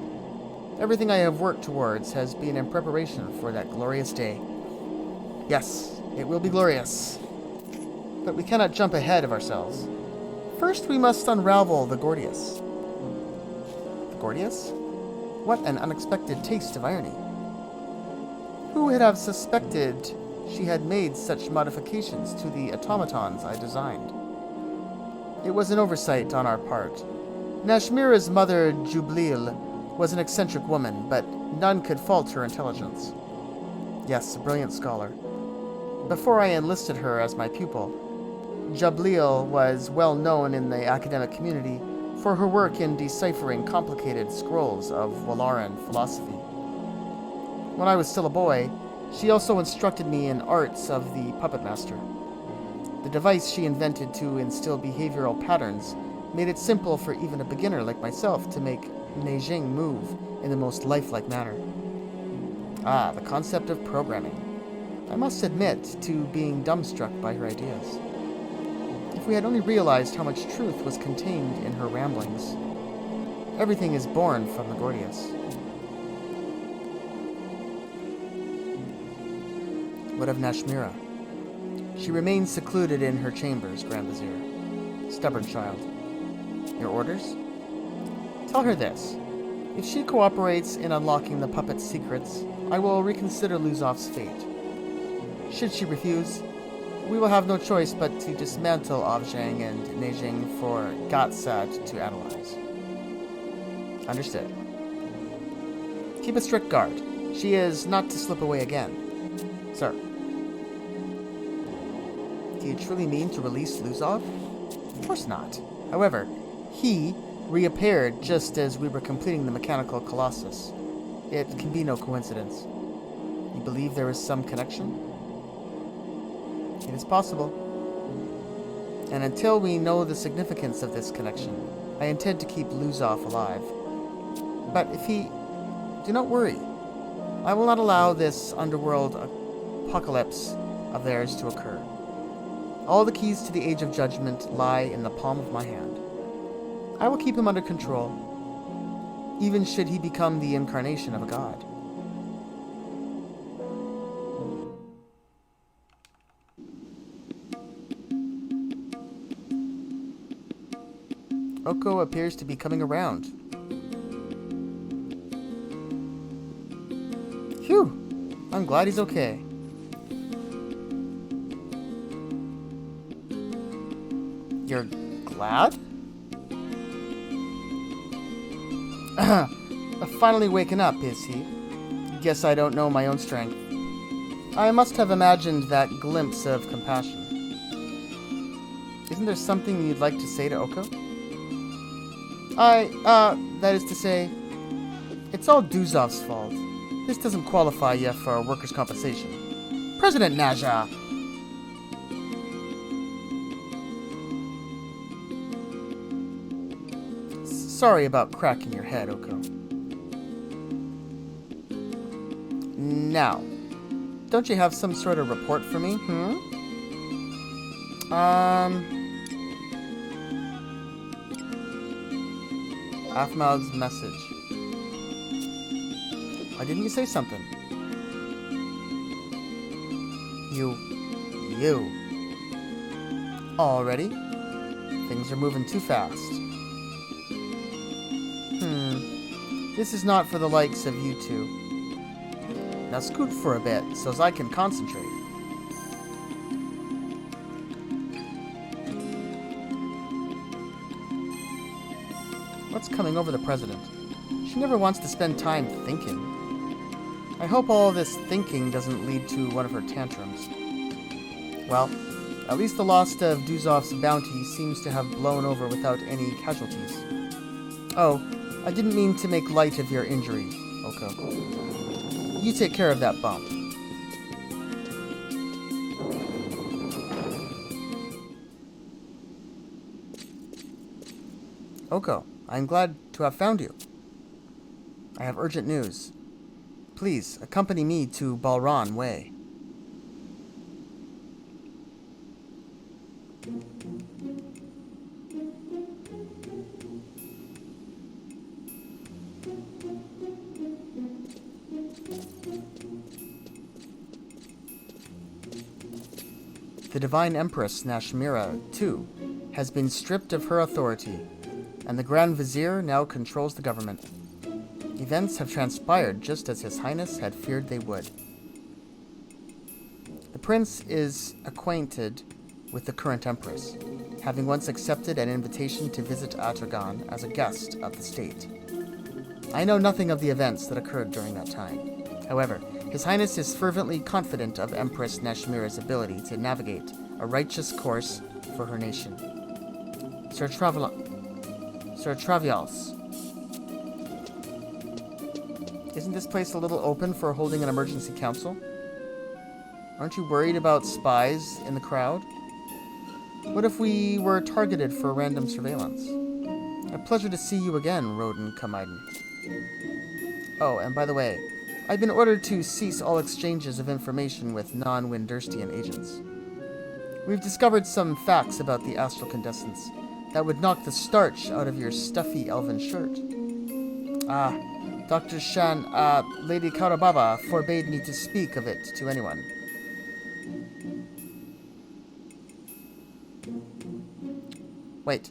Everything I have worked towards has been in preparation for that glorious day. Yes, it will be glorious. But we cannot jump ahead of ourselves. First, we must unravel the Gordius. The Gordius? What an unexpected taste of irony. Who would have suspected she had made such modifications to the automatons I designed? It was an oversight on our part. Nashmira's mother, Jublil, was an eccentric woman, but none could fault her intelligence. Yes, a brilliant scholar. Before I enlisted her as my pupil, Jublil was well known in the academic community for her work in deciphering complicated scrolls of Walaran philosophy. When I was still a boy, she also instructed me in arts of the puppet master. The device she invented to instill behavioral patterns made it simple for even a beginner like myself to make Neijing move in the most lifelike manner. Ah, the concept of programming. I must admit to being dumbstruck by her ideas. If we had only realized how much truth was contained in her ramblings. Everything is born from the Gordius. What of Nashmira? She remains secluded in her chambers, Grand Vizier. Stubborn child. Your orders? Tell her this. If she cooperates in unlocking the puppet's secrets, I will reconsider Luzov's fate. Should she refuse, we will have no choice but to dismantle Avzhang and Neijing for Gatsat to analyze. Understood. Keep a strict guard. She is not to slip away again. Sir. Do you truly mean to release Luzov? Of course not. However, he reappeared just as we were completing the mechanical colossus. It can be no coincidence. You believe there is some connection? It is possible. And until we know the significance of this connection, I intend to keep Luzov alive. But if he... Do not worry. I will not allow this underworld apocalypse of theirs to occur. All the keys to the Age of Judgment lie in the palm of my hand. I will keep him under control, even should he become the incarnation of a god. Oko appears to be coming around. Phew! I'm glad he's okay. You're glad? Finally waken up, is he? Guess I don't know my own strength. I must have imagined that glimpse of compassion. Isn't there something you'd like to say to Oko? That is to say, it's all Duzov's fault. This doesn't qualify you for workers' compensation. President Naja! Sorry about cracking your head, Oko. Now, don't you have some sort of report for me, Afmaud's message. Why didn't you say something? You. Already? Things are moving too fast. This is not for the likes of you two. Now scoot for a bit, so as I can concentrate. What's coming over the president? She never wants to spend time thinking. I hope all this thinking doesn't lead to one of her tantrums. Well, at least the loss of Duzov's bounty seems to have blown over without any casualties. Oh, I didn't mean to make light of your injury, Oko. You take care of that bump. Oko, I'm glad to have found you. I have urgent news. Please, accompany me to Balran Way. The Divine Empress Nashmira, too, has been stripped of her authority, and the Grand Vizier now controls the government. Events have transpired just as His Highness had feared they would. The Prince is acquainted with the current Empress, having once accepted an invitation to visit Atragan as a guest of the state. I know nothing of the events that occurred during that time. However, His Highness is fervently confident of Empress Nashmira's ability to navigate a righteous course for her nation. Sir Travials. Isn't this place a little open for holding an emergency council? Aren't you worried about spies in the crowd? What if we were targeted for random surveillance? A pleasure to see you again, Roden Kamaiden. Oh, and by the way, I've been ordered to cease all exchanges of information with non-Windurstian agents. We've discovered some facts about the astral condensance that would knock the starch out of your stuffy elven shirt. Dr. Shan, Lady Karababa forbade me to speak of it to anyone. Wait,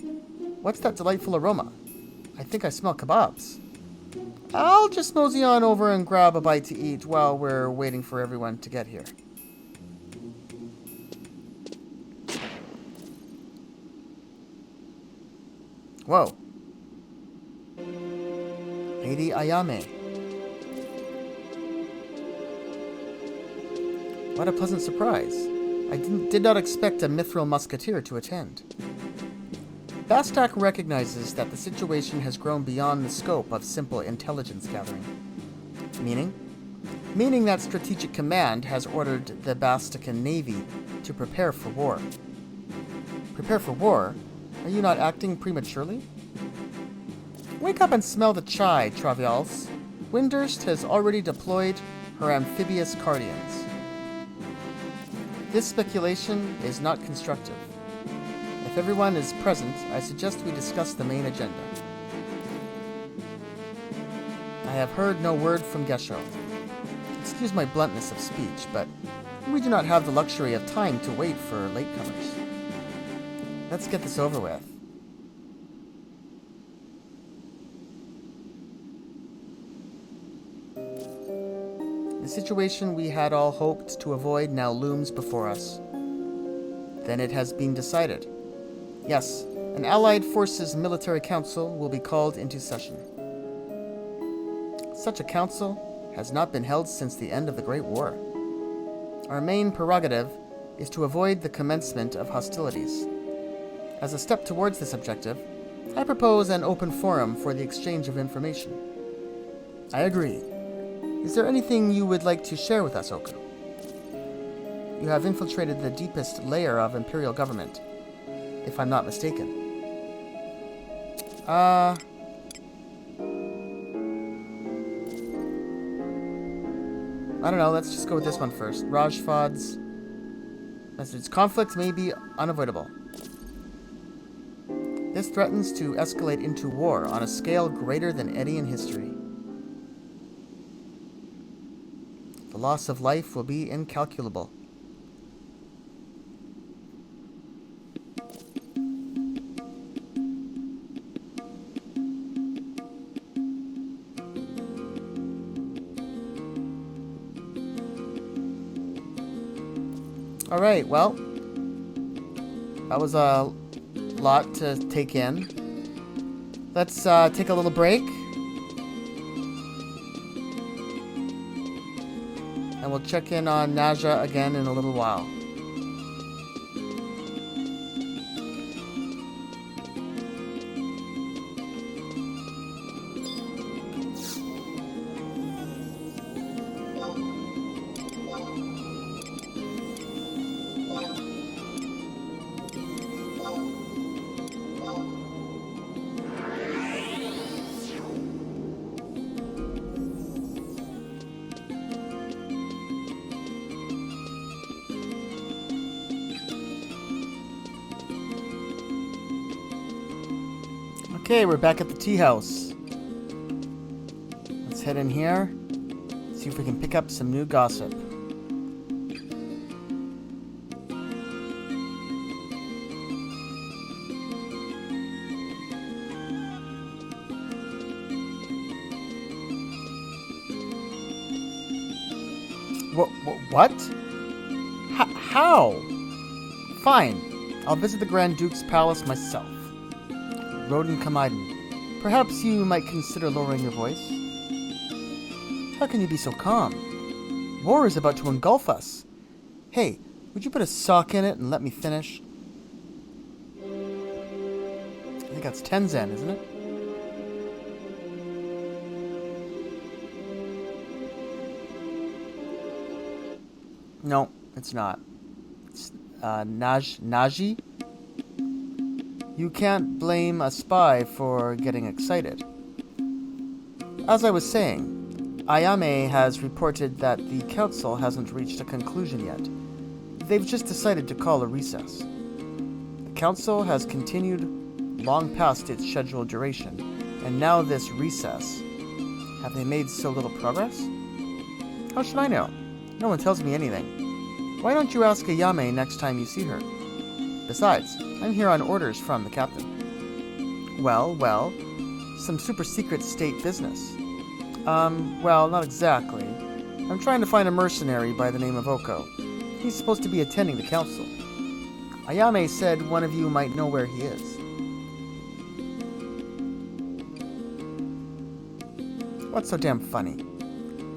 what's that delightful aroma? I think I smell kebabs. I'll just mosey on over and grab a bite to eat while we're waiting for everyone to get here. Whoa. Lady Ayame. What a pleasant surprise. I did not expect a Mithril musketeer to attend. Bastak recognizes that the situation has grown beyond the scope of simple intelligence gathering. Meaning? Meaning that Strategic Command has ordered the Bastakan Navy to prepare for war. Prepare for war? Are you not acting prematurely? Wake up and smell the chai, Travials. Windurst has already deployed her amphibious Cardians. This speculation is not constructive. If everyone is present, I suggest we discuss the main agenda. I have heard no word from Gesho. Excuse my bluntness of speech, but we do not have the luxury of time to wait for latecomers. Let's get this over with. The situation we had all hoped to avoid now looms before us. Then it has been decided. Yes, an Allied Forces Military Council will be called into session. Such a council has not been held since the end of the Great War. Our main prerogative is to avoid the commencement of hostilities. As a step towards this objective, I propose an open forum for the exchange of information. I agree. Is there anything you would like to share with us, Oko? You have infiltrated the deepest layer of Imperial government, if I'm not mistaken. I don't know, let's just go with this one first. Rajfad's message. Conflict may be unavoidable. This threatens to escalate into war on a scale greater than any in history. The loss of life will be incalculable. Alright, well, that was a lot to take in. Let's take a little break. And we'll check in on Naja again in a little while. Okay, we're back at the tea house. Let's head in here. See if we can pick up some new gossip. What? How? Fine. I'll visit the Grand Duke's palace myself. Roden Kamaiden, perhaps you might consider lowering your voice? How can you be so calm? War is about to engulf us. Hey, would you put a sock in it and let me finish? I think that's Tenzen, isn't it? No, it's not. It's Naji? You can't blame a spy for getting excited. As I was saying, Ayame has reported that the council hasn't reached a conclusion yet. They've just decided to call a recess. The council has continued long past its scheduled duration, and now this recess. Have they made so little progress? How should I know? No one tells me anything. Why don't you ask Ayame next time you see her? Besides, I'm here on orders from the captain. Well, some super secret state business. Well, not exactly. I'm trying to find a mercenary by the name of Oko. He's supposed to be attending the council. Ayame said one of you might know where he is. What's so damn funny?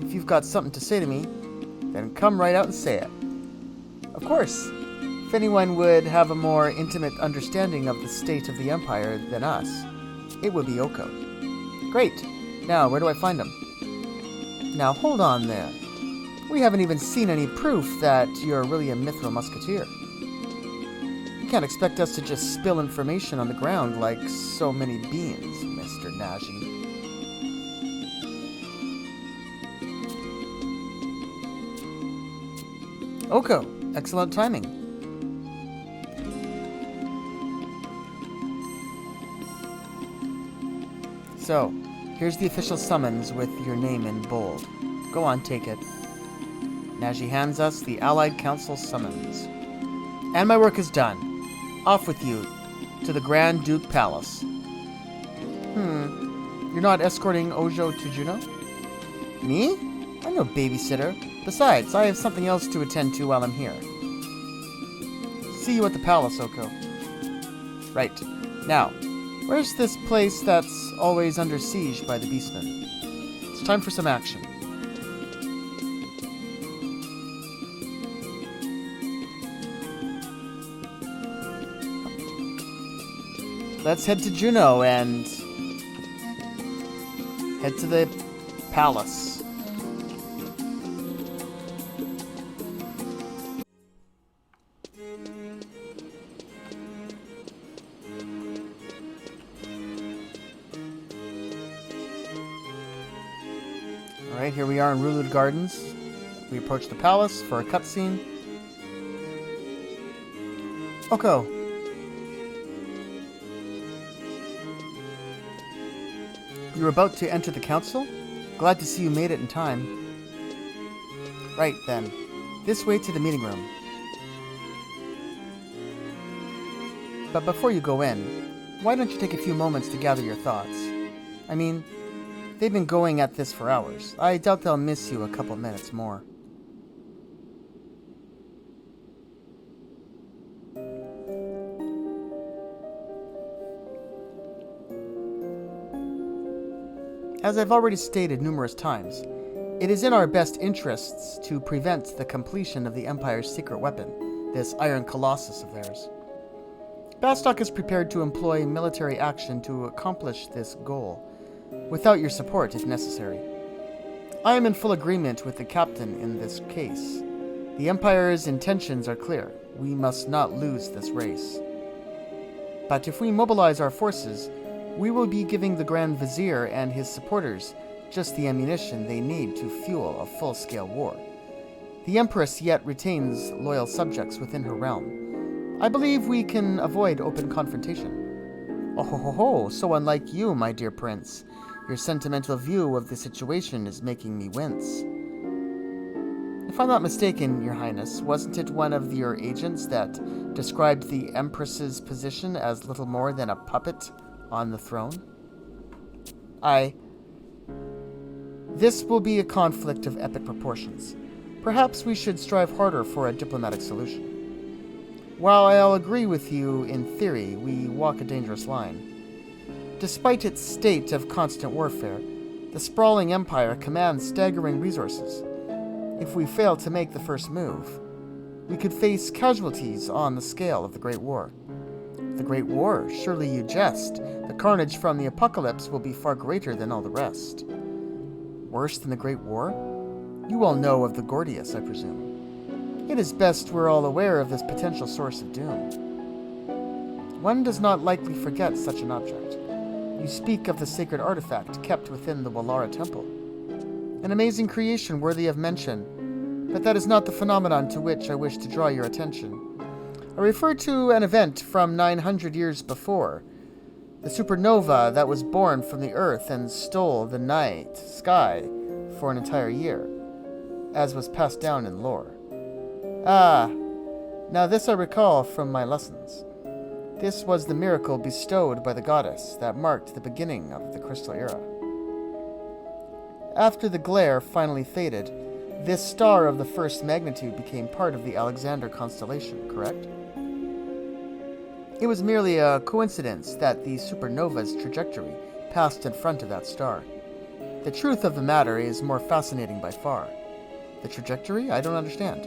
If you've got something to say to me, then come right out and say it. Of course, if anyone would have a more intimate understanding of the state of the Empire than us, it would be Oko. Great. Now, where do I find him? Now, hold on there. We haven't even seen any proof that you're really a Mithril Musketeer. You can't expect us to just spill information on the ground like so many beans, Mr. Naji. Oko, excellent timing. So, here's the official summons with your name in bold. Go on, take it. Naji hands us the Allied Council summons. And my work is done. Off with you, to the Grand Duke Palace. You're not escorting Ojo to Juno? Me? I'm no babysitter. Besides, I have something else to attend to while I'm here. See you at the palace, Oko. Right. Now, where's this place that's always under siege by the Beastmen? It's time for some action. Let's head to Juno and head to the palace. Alright, here we are in Rulud Gardens. We approach the palace for a cutscene. Oko. You're about to enter the council? Glad to see you made it in time. Right, then. This way to the meeting room. But before you go in, why don't you take a few moments to gather your thoughts? I mean, they've been going at this for hours. I doubt they'll miss you a couple minutes more. As I've already stated numerous times, it is in our best interests to prevent the completion of the Empire's secret weapon, this Iron Colossus of theirs. Bastok is prepared to employ military action to accomplish this goal, without your support if necessary. I am in full agreement with the captain in this case. The Empire's intentions are clear. We must not lose this race. But if we mobilize our forces, we will be giving the Grand Vizier and his supporters just the ammunition they need to fuel a full-scale war. The Empress yet retains loyal subjects within her realm. I believe we can avoid open confrontation. Oh ho ho ho, so unlike you, my dear prince. Your sentimental view of the situation is making me wince. If I'm not mistaken, your highness, wasn't it one of your agents that described the Empress's position as little more than a puppet on the throne? This will be a conflict of epic proportions. Perhaps we should strive harder for a diplomatic solution. While I'll agree with you in theory, we walk a dangerous line. Despite its state of constant warfare, the sprawling empire commands staggering resources. If we fail to make the first move, we could face casualties on the scale of the Great War. The Great War? Surely you jest. The carnage from the apocalypse will be far greater than all the rest. Worse than the Great War? You all know of the Gordius, I presume. It is best we're all aware of this potential source of doom. One does not likely forget such an object. You speak of the sacred artifact kept within the Wallara Temple. An amazing creation worthy of mention, but that is not the phenomenon to which I wish to draw your attention. I refer to an event from 900 years before, the supernova that was born from the Earth and stole the night sky for an entire year, as was passed down in lore. Now this I recall from my lessons. This was the miracle bestowed by the goddess that marked the beginning of the Crystal Era. After the glare finally faded, this star of the first magnitude became part of the Alexander constellation, correct? It was merely a coincidence that the supernova's trajectory passed in front of that star. The truth of the matter is more fascinating by far. The trajectory? I don't understand.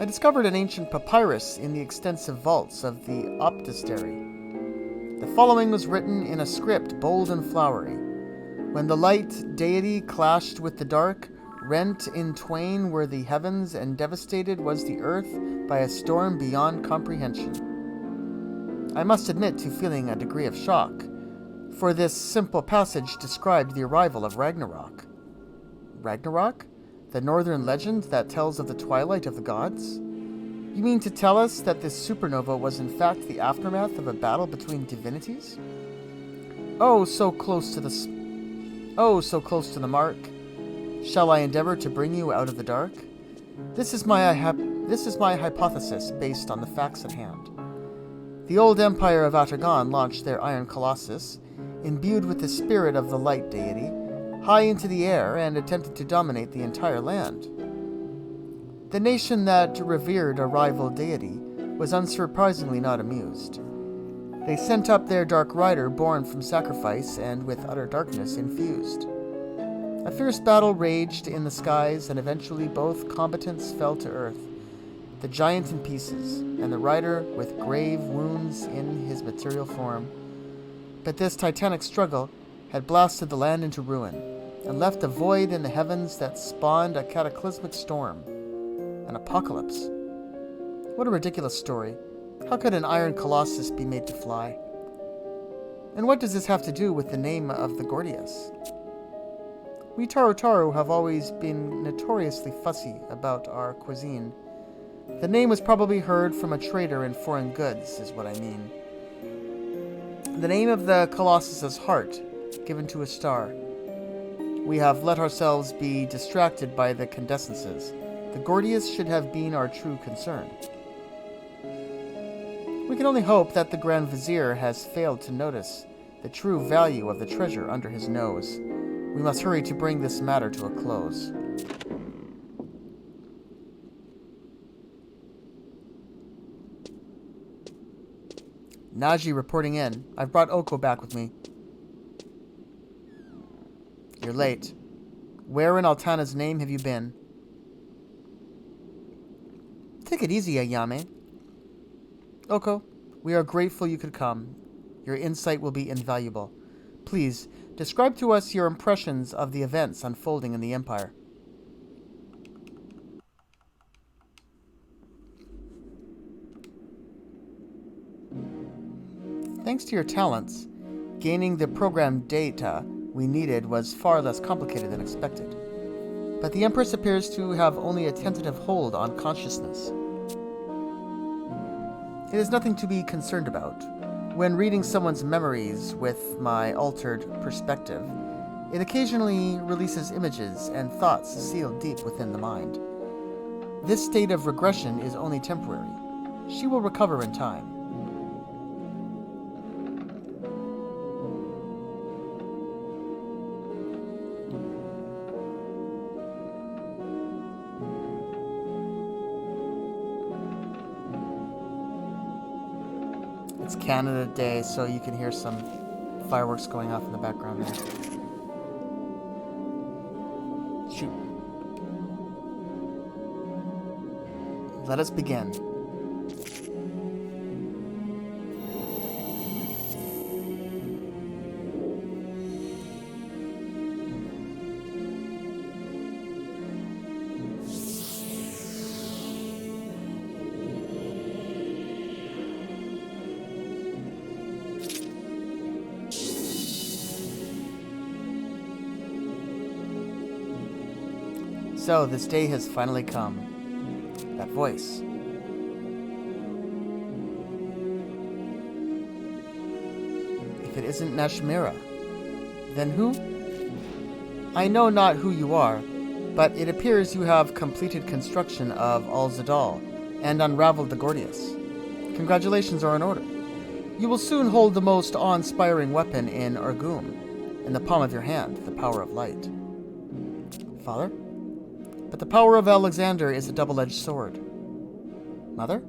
I discovered an ancient papyrus in the extensive vaults of the Optistery. The following was written in a script bold and flowery. When the light deity clashed with the dark, rent in twain were the heavens, and devastated was the earth by a storm beyond comprehension. I must admit to feeling a degree of shock, for this simple passage described the arrival of Ragnarok. Ragnarok? The northern legend that tells of the twilight of the gods? You mean to tell us that this supernova was in fact the aftermath of a battle between divinities? So close to the mark. Shall I endeavor to bring you out of the dark? This is my hypothesis based on the facts at hand. The old empire of Atagon launched their iron colossus, imbued with the spirit of the light deity, high into the air and attempted to dominate the entire land. The nation that revered a rival deity was unsurprisingly not amused. They sent up their dark rider born from sacrifice and with utter darkness infused. A fierce battle raged in the skies, and eventually both combatants fell to earth, the giant in pieces, and the rider with grave wounds in his material form. But this titanic struggle had blasted the land into ruin, and left a void in the heavens that spawned a cataclysmic storm, an apocalypse. What a ridiculous story. How could an iron colossus be made to fly? And what does this have to do with the name of the Gordius? We Taru have always been notoriously fussy about our cuisine. The name was probably heard from a trader in foreign goods, is what I mean. The name of the Colossus's heart, given to a star. We have let ourselves be distracted by the condescences. The Gordius should have been our true concern. We can only hope that the Grand Vizier has failed to notice the true value of the treasure under his nose. We must hurry to bring this matter to a close. Naji reporting in. I've brought Oko back with me. You're late. Where in Altana's name have you been? Take it easy, Ayame. Oko, we are grateful you could come. Your insight will be invaluable. Please, describe to us your impressions of the events unfolding in the Empire. Thanks to your talents, gaining the program data we needed was far less complicated than expected. But the Empress appears to have only a tentative hold on consciousness. It is nothing to be concerned about. When reading someone's memories with my altered perspective, it occasionally releases images and thoughts sealed deep within the mind. This state of regression is only temporary. She will recover in time. It's Canada Day, so you can hear some fireworks going off in the background there. Shoot. Let us begin. So, this day has finally come. That voice. If it isn't Nashmira, then who? I know not who you are, but it appears you have completed construction of Al-Zadal and unraveled the Gordius. Congratulations are in order. You will soon hold the most awe-inspiring weapon in Argum, in the palm of your hand, the power of light. Father? But the power of Alexander is a double-edged sword. Mother?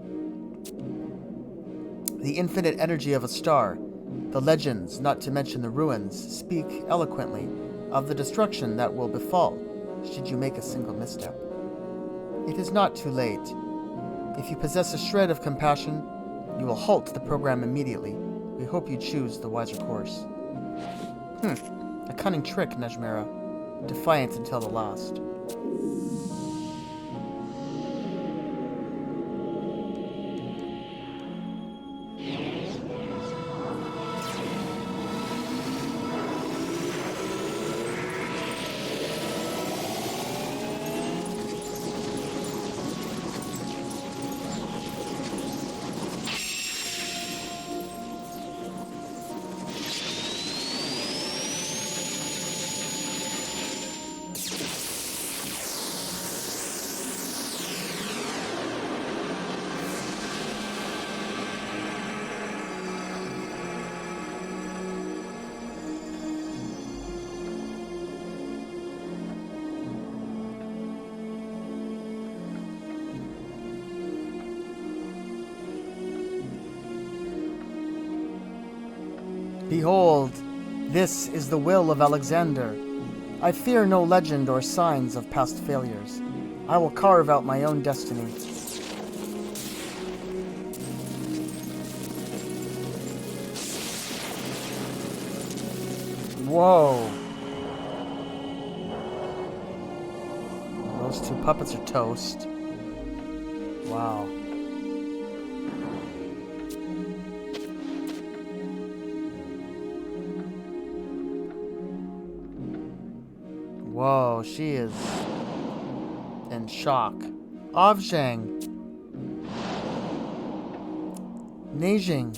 The infinite energy of a star, the legends, not to mention the ruins, speak eloquently of the destruction that will befall should you make a single misstep. It is not too late. If you possess a shred of compassion, you will halt the program immediately. We hope you choose the wiser course. A cunning trick, Najmera. Defiant until the last. Behold, this is the will of Alexander. I fear no legend or signs of past failures. I will carve out my own destiny. Whoa. Those two puppets are toast. Wow. Whoa, she is in shock. Avzhang. Neijing.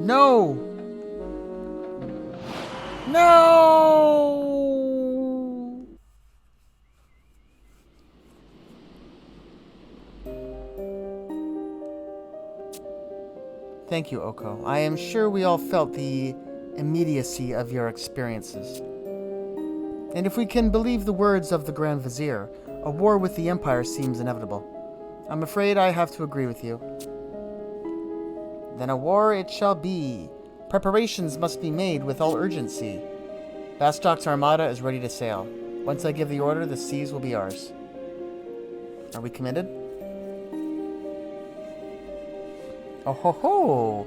No! No! Thank you, Oko. I am sure we all felt the immediacy of your experiences. And if we can believe the words of the Grand Vizier, a war with the Empire seems inevitable. I'm afraid I have to agree with you. Then a war it shall be. Preparations must be made with all urgency. Bastok's armada is ready to sail. Once I give the order, the seas will be ours. Are we committed? Oh ho ho!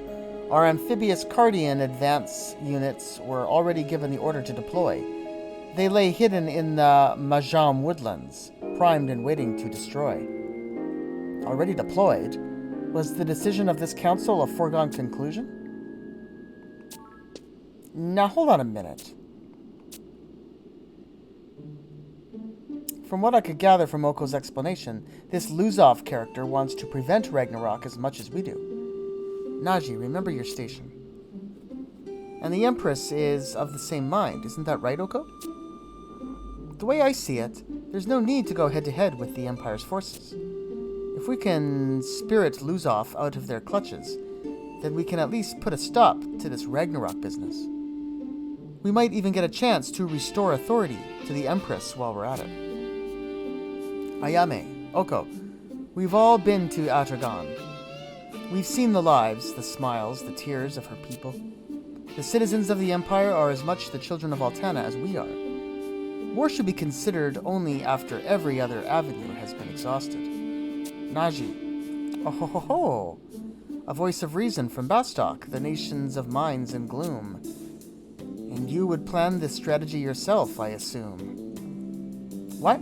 Our amphibious Cardian advance units were already given the order to deploy. They lay hidden in the Majam woodlands, primed and waiting to destroy. Already deployed? Was the decision of this council a foregone conclusion? Now hold on a minute. From what I could gather from Oko's explanation, this Luzov character wants to prevent Ragnarok as much as we do. Naji, remember your station. And the Empress is of the same mind, isn't that right, Oko? The way I see it, there's no need to go head-to-head with the Empire's forces. If we can spirit Luzov out of their clutches, then we can at least put a stop to this Ragnarok business. We might even get a chance to restore authority to the Empress while we're at it. Ayame, Oko, we've all been to Atragon. We've seen the lives, the smiles, the tears of her people. The citizens of the Empire are as much the children of Altana as we are. War should be considered only after every other avenue has been exhausted. Naji. Oh ho ho ho! A voice of reason from Bastok, the nations of minds in gloom. And you would plan this strategy yourself, I assume. What?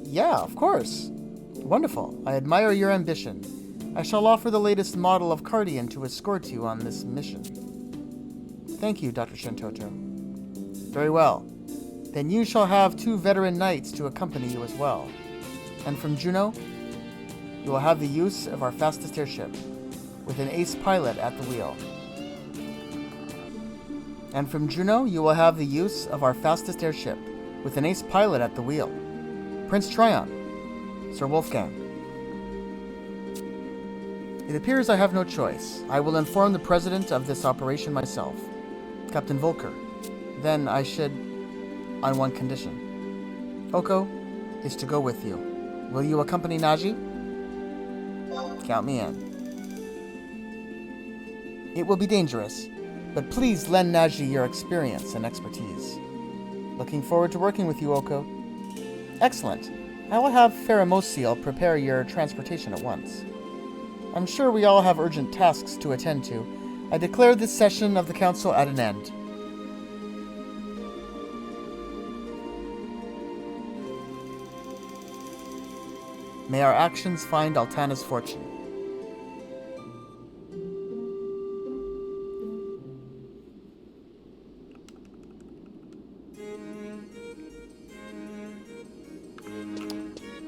Yeah, of course. Wonderful. I admire your ambition. I shall offer the latest model of Cardian to escort you on this mission. Thank you, Dr. Shintoto. Very well. Then you shall have 2 veteran knights to accompany you as well. And from Juno, you will have the use of our fastest airship, with an ace pilot at the wheel. And from Juno, you will have the use of our fastest airship, with an ace pilot at the wheel. Prince Tryon, Sir Wolfgang. It appears I have no choice. I will inform the president of this operation myself, Captain Volker. Then I should, on one condition. Oko is to go with you. Will you accompany Naji? Count me in. It will be dangerous, but please lend Naji your experience and expertise. Looking forward to working with you, Oko. Excellent. I will have Pheromosil prepare your transportation at once. I'm sure we all have urgent tasks to attend to. I declare this session of the Council at an end. May our actions find Altana's fortune.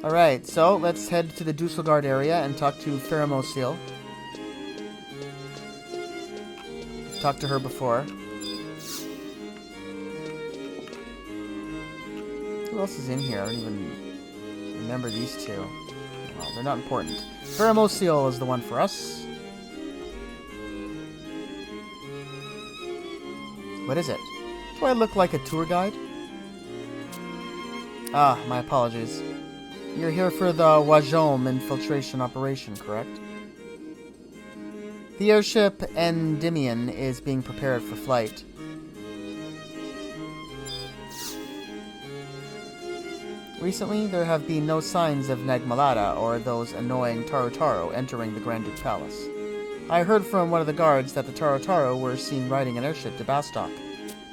Alright, so let's head to the Dusselgard area and talk to Pheromosil. Talked to her before. Who else is in here? I don't even remember these two. Well, they're not important. Pheromosil is the one for us. What is it? Do I look like a tour guide? Ah, my apologies. You're here for the Wajom infiltration operation, correct? The airship Endymion is being prepared for flight. Recently, there have been no signs of Nagmalada or those annoying Tarotaro entering the Grand Duke Palace. I heard from one of the guards that the Tarotaro were seen riding an airship to Bastok.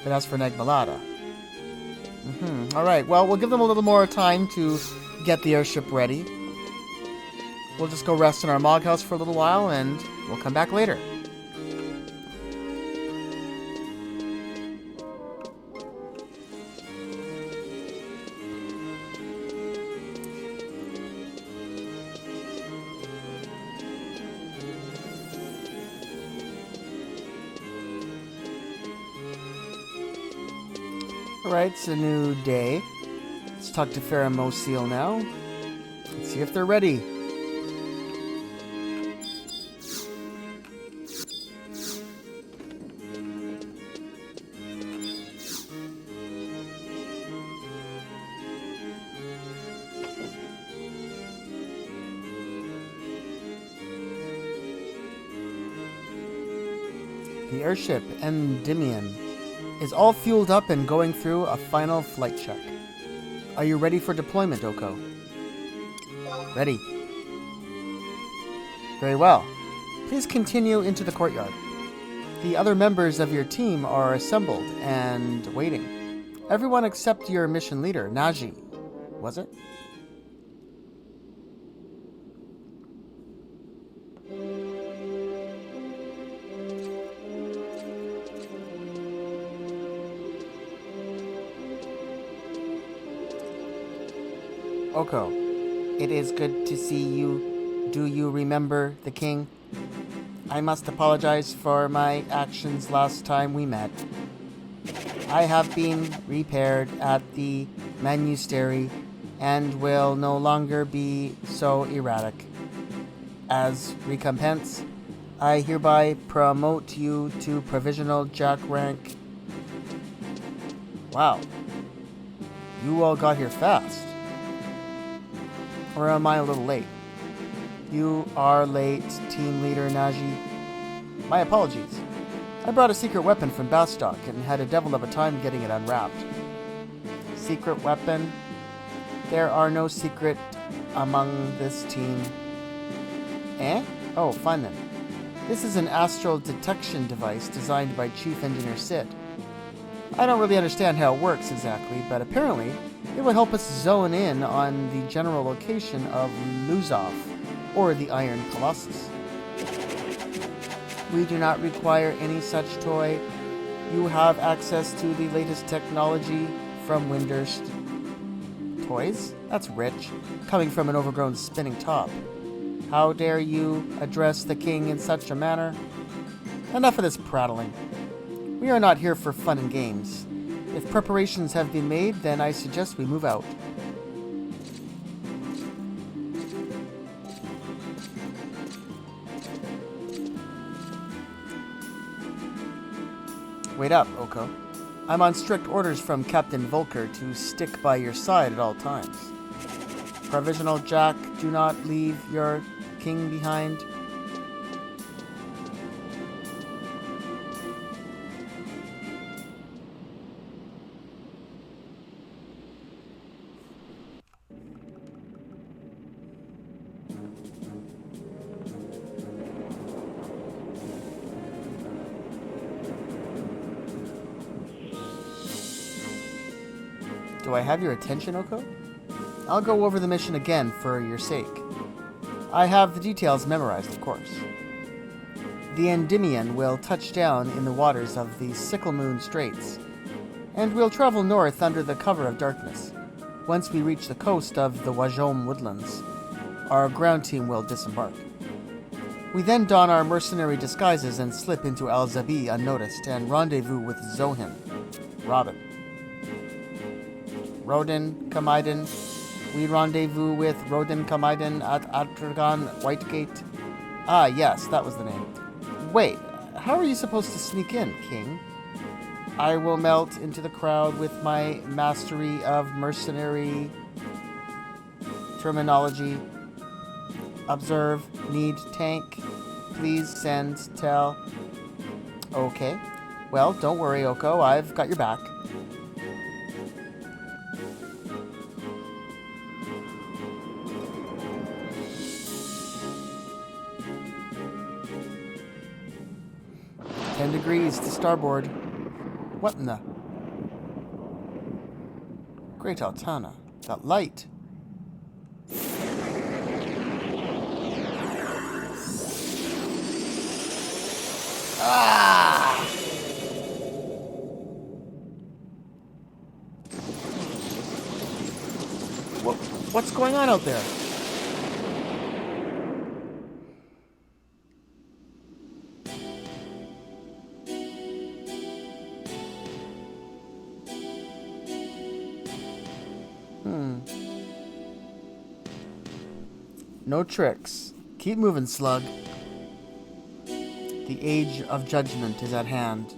But as for Nagmalada... Alright, well, we'll give them a little more time to get the airship ready. We'll just go rest in our Mog House for a little while, and we'll come back later. Alright, it's a new day. Let's talk to Pheromosil now. Let's see if they're ready. The airship Endymion is all fueled up and going through a final flight check. Are you ready for deployment, Oko? Ready. Very well. Please continue into the courtyard. The other members of your team are assembled and waiting. Everyone except your mission leader, Naji. Was it? Oko, it is good to see you. Do you remember the king? I must apologize for my actions last time we met. I have been repaired at the monastery and will no longer be so erratic. As recompense, I hereby promote you to provisional jack rank. Wow. You all got here fast. Or am I a little late? You are late, team leader Naji. My apologies. I brought a secret weapon from Bastok and had a devil of a time getting it unwrapped. Secret weapon? There are no secret among this team. Eh? Oh, fine then. This is an astral detection device designed by Chief Engineer Sid. I don't really understand how it works exactly, but apparently it will help us zone in on the general location of Luzov, or the Iron Colossus. We do not require any such toy. You have access to the latest technology from Windurst. Toys? That's rich, coming from an overgrown spinning top. How dare you address the king in such a manner? Enough of this prattling. We are not here for fun and games. If preparations have been made, then I suggest we move out. Wait up, Oko. I'm on strict orders from Captain Volker to stick by your side at all times. Provisional Jack, do not leave your king behind. Do I have your attention, Oko? I'll go over the mission again for your sake. I have the details memorized, of course. The Endymion will touch down in the waters of the Sickle Moon Straits, and we'll travel north under the cover of darkness. Once we reach the coast of the Wajom woodlands, our ground team will disembark. We then don our mercenary disguises and slip into Al-Zabi unnoticed and rendezvous with Zohin, Robin. Rodin Kamaiden. We rendezvous with Rodin Kamaiden at Atragan Whitegate. Ah, yes, that was the name. Wait, how are you supposed to sneak in, King? I will melt into the crowd with my mastery of mercenary terminology. Observe, need tank. Please send, tell. Okay. Well, don't worry, Oko. I've got your back. Degrees to starboard. What in the... Great Altana. That light. Ah! What's going on out there? No tricks. Keep moving, Slug. The age of judgment is at hand.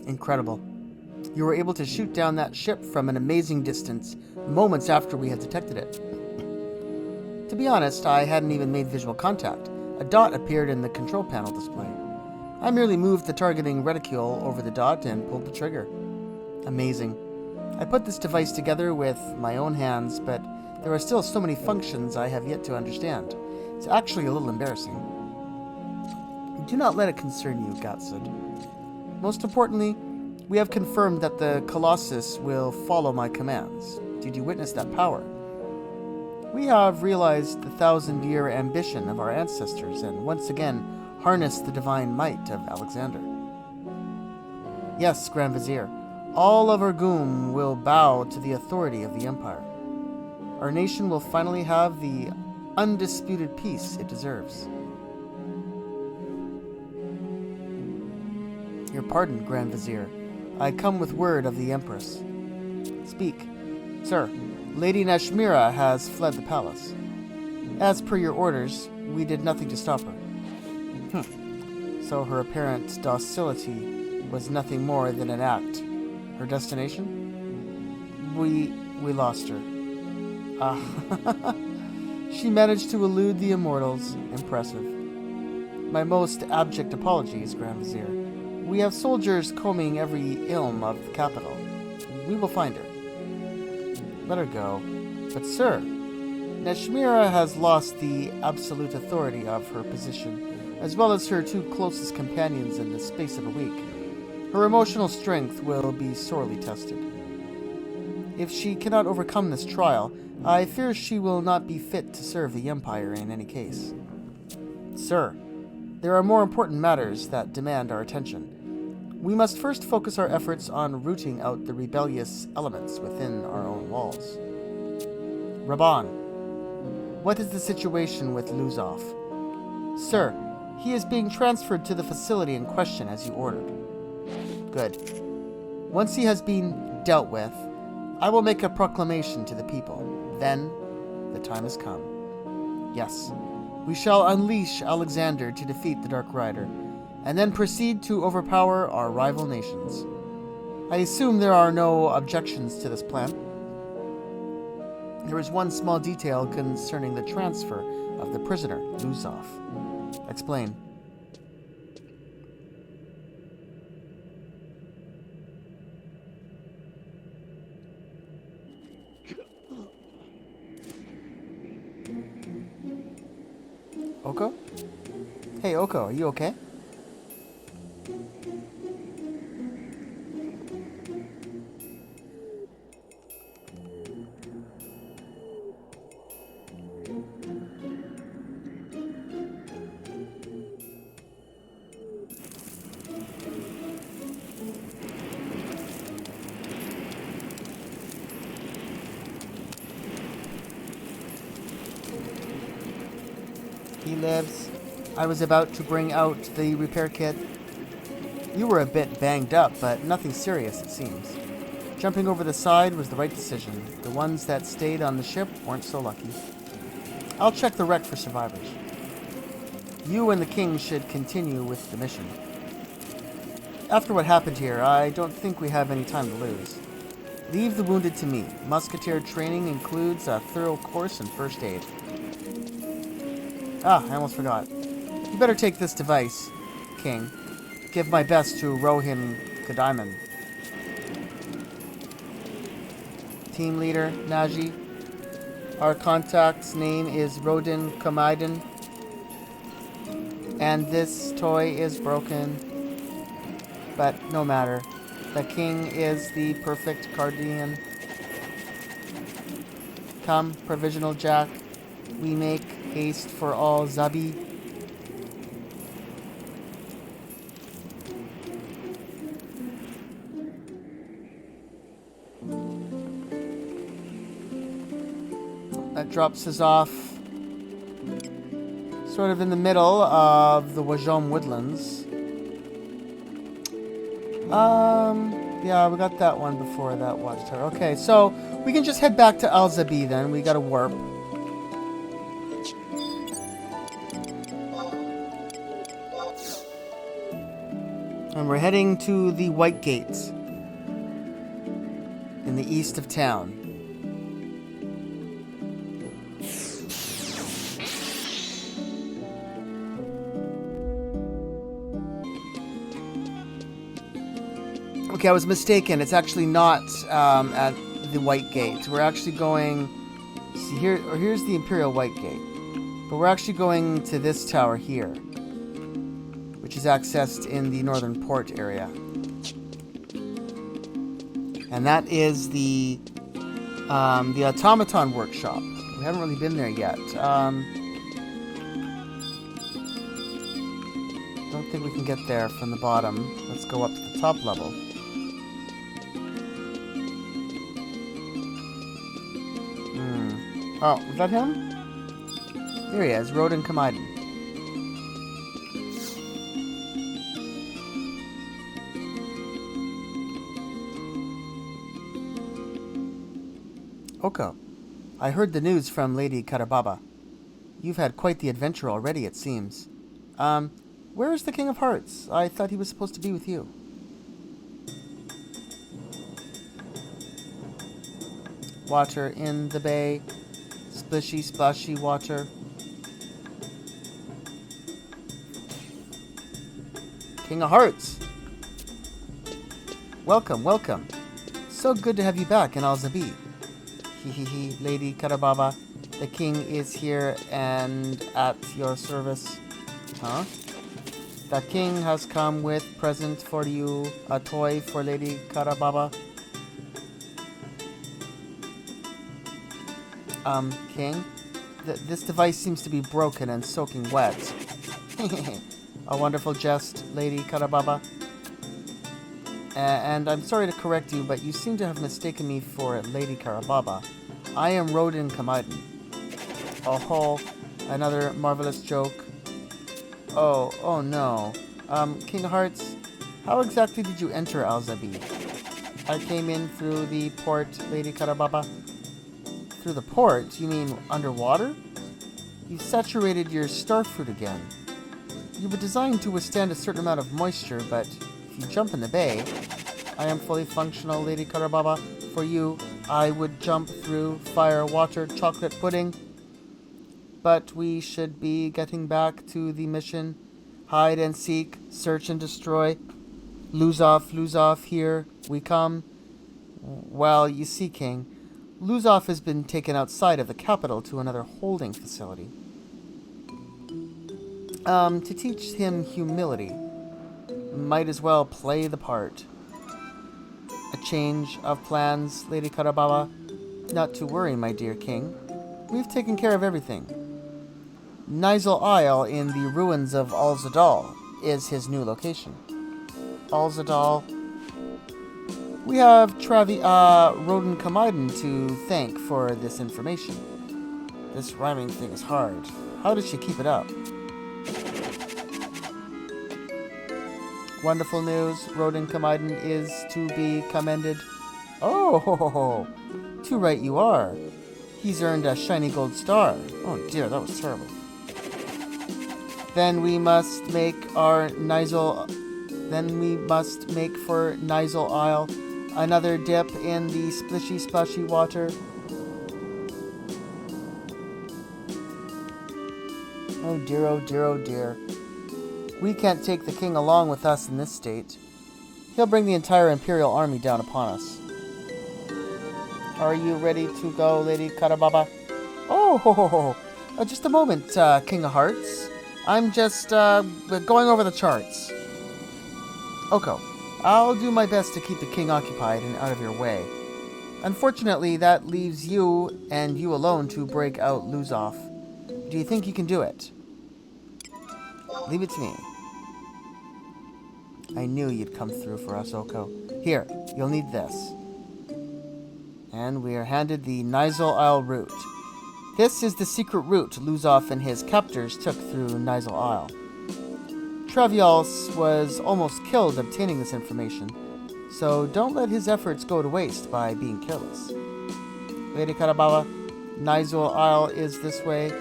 Incredible. You were able to shoot down that ship from an amazing distance, moments after we had detected it. To be honest, I hadn't even made visual contact. A dot appeared in the control panel display. I merely moved the targeting reticule over the dot and pulled the trigger. Amazing. I put this device together with my own hands, but there are still so many functions I have yet to understand. It's actually a little embarrassing. Do not let it concern you, Gatsud. Most importantly, we have confirmed that the Colossus will follow my commands. Did you witness that power? We have realized the 1,000-year ambition of our ancestors and once again harnessed the divine might of Alexander. Yes, Grand Vizier, all of Urgum will bow to the authority of the Empire. Our nation will finally have the undisputed peace it deserves. Your pardon, Grand Vizier. I come with word of the Empress. Speak. Sir, Lady Nashmira has fled the palace. As per your orders, we did nothing to stop her. So her apparent docility was nothing more than an act. Her destination? We lost her. She managed to elude the immortals. Impressive. My most abject apologies, Grand Vizier. We have soldiers combing every ilm of the capital. We will find her. Let her go. But sir, Nashmira has lost the absolute authority of her position, as well as her two closest companions in the space of a week. Her emotional strength will be sorely tested. If she cannot overcome this trial, I fear she will not be fit to serve the Empire in any case. Sir, there are more important matters that demand our attention. We must first focus our efforts on rooting out the rebellious elements within our own walls. Raban, what is the situation with Luzov? Sir, he is being transferred to the facility in question as you ordered. Good. Once he has been dealt with, I will make a proclamation to the people. Then, the time has come. Yes, we shall unleash Alexander to defeat the Dark Rider, and then proceed to overpower our rival nations. I assume there are no objections to this plan. There is one small detail concerning the transfer of the prisoner, Luzov. Explain. Oko? Hey, Oko, are you okay? He lives. I was about to bring out the repair kit. You were a bit banged up, but nothing serious, it seems. Jumping over the side was the right decision. The ones that stayed on the ship weren't so lucky. I'll check the wreck for survivors. You and the king should continue with the mission. After what happened here, I don't think we have any time to lose. Leave the wounded to me. Musketeer training includes a thorough course in first aid. I almost forgot. You better take this device, King. Give my best to Rohin Kadaiman. Team leader, Naji. Our contact's name is Rodin Kamaiden. And this toy is broken. But no matter. The king is the perfect guardian. Come, Provisional Jack. We make haste for all Zabi. That drops us off sort of in the middle of the Wajom Woodlands. Yeah, we got that one before that watchtower. Okay, so we can just head back to Al Zabi then. We got a warp. And we're heading to the White Gate in the east of town. Okay, I was mistaken. It's actually not at the White Gate. We're actually going... See, here's the Imperial White Gate. But we're actually going to this tower here, which is accessed in the northern port area. And that is the Automaton Workshop. We haven't really been there yet. Don't think we can get there from the bottom. Let's go up to the top level. Oh, is that him? Here he is, Roden Kamaiden. Oko, I heard the news from Lady Karababa. You've had quite the adventure already, it seems. Where is the King of Hearts? I thought he was supposed to be with you. Water in the bay. Splishy, splashy water. King of Hearts! Welcome, welcome. So good to have you back in Al-Zabi. Hehehe, Lady Karababa. The king is here and at your service. Huh? The king has come with present for you, a toy for Lady Karababa. King? This device seems to be broken and soaking wet. A wonderful jest, Lady Karababa. And I'm sorry to correct you, but you seem to have mistaken me for Lady Karababa. I am Roden Kamaiden. Oh, another marvelous joke. Oh no. King of Hearts, how exactly did you enter Al-Zabi? I came in through the port, Lady Karababa. Through the port? You mean underwater? You've saturated your starfruit again. You were designed to withstand a certain amount of moisture, but if you jump in the bay... I am fully functional, Lady Karababa. For you, I would jump through fire, water, chocolate pudding. But we should be getting back to the mission. Hide and seek, search and destroy. Lose off, here we come. Well, you see, King, Luzov has been taken outside of the capital to another holding facility. To teach him humility. Might as well play the part. A change of plans, Lady Karababa. Not to worry, my dear king. We've taken care of everything. Nizal Isle in the ruins of Al-Zadal is his new location. Al-Zadal. We have Roden Kamaiden to thank for this information. This rhyming thing is hard. How does she keep it up? Wonderful news. Roden Kamaiden is to be commended. Oh, too right you are. He's earned a shiny gold star. Oh dear, that was terrible. Then we must make for Nizal Isle. Another dip in the splishy splashy water. Oh dear, oh dear, oh dear. We can't take the king along with us in this state. He'll bring the entire Imperial army down upon us. Are you ready to go, Lady Karababa? Oh, just a moment, King of Hearts. I'm just going over the charts. Oko, I'll do my best to keep the king occupied and out of your way. Unfortunately, that leaves you and you alone to break out Luzov. Do you think you can do it? Leave it to me. I knew you'd come through for us, Oko. Here, you'll need this. And we are handed the Nizal Isle route. This is the secret route Luzov and his captors took through Nizal Isle. Travials was almost killed obtaining this information, so don't let his efforts go to waste by being careless. Lady Karababa, Nizal Isle is this way.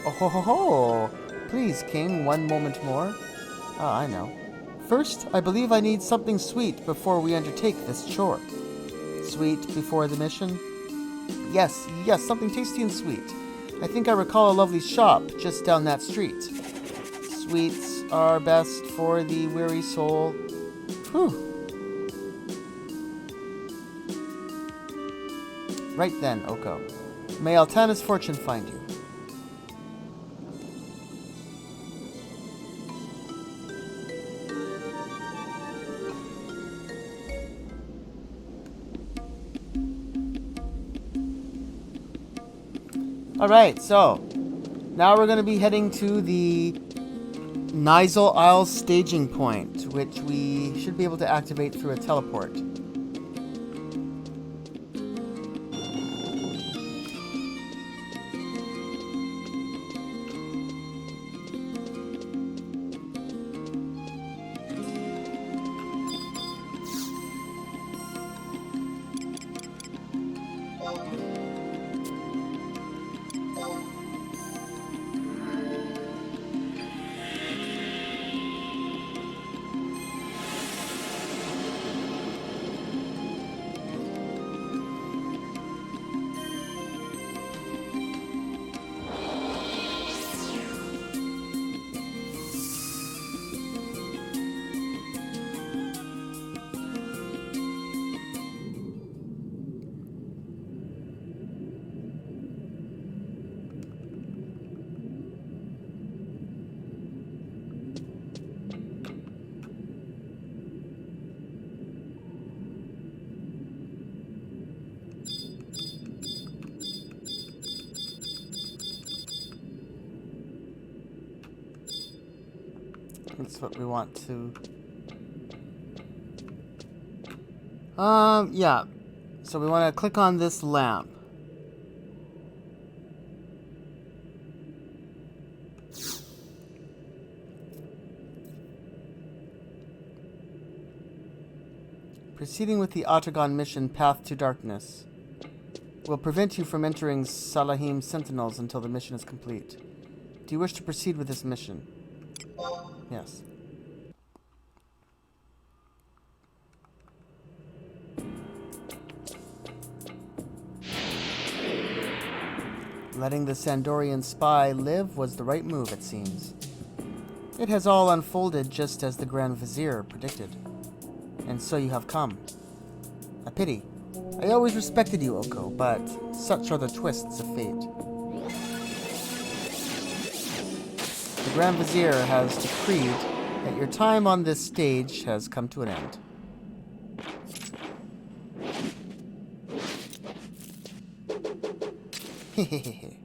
Oh ho ho ho! Please, King, one moment more. Ah, I know. First, I believe I need something sweet before we undertake this chore. Sweet before the mission? Yes, something tasty and sweet. I think I recall a lovely shop just down that street. Sweets are best for the weary soul. Whew. Right then, Oko. May Altana's fortune find you. Alright, so now we're going to be heading to the Nizal Isles staging point, which we should be able to activate through a teleport. That's what we want to... yeah. So we want to click on this lamp. Proceeding with the Autogon mission Path to Darkness will prevent you from entering Salahim Sentinels until the mission is complete. Do you wish to proceed with this mission? Yes. Letting the Sandorian spy live was the right move, it seems. It has all unfolded just as the Grand Vizier predicted. And so you have come. A pity. I always respected you, Oko, but such are the twists of fate. The Grand Vizier has decreed that your time on this stage has come to an end. Hehehe.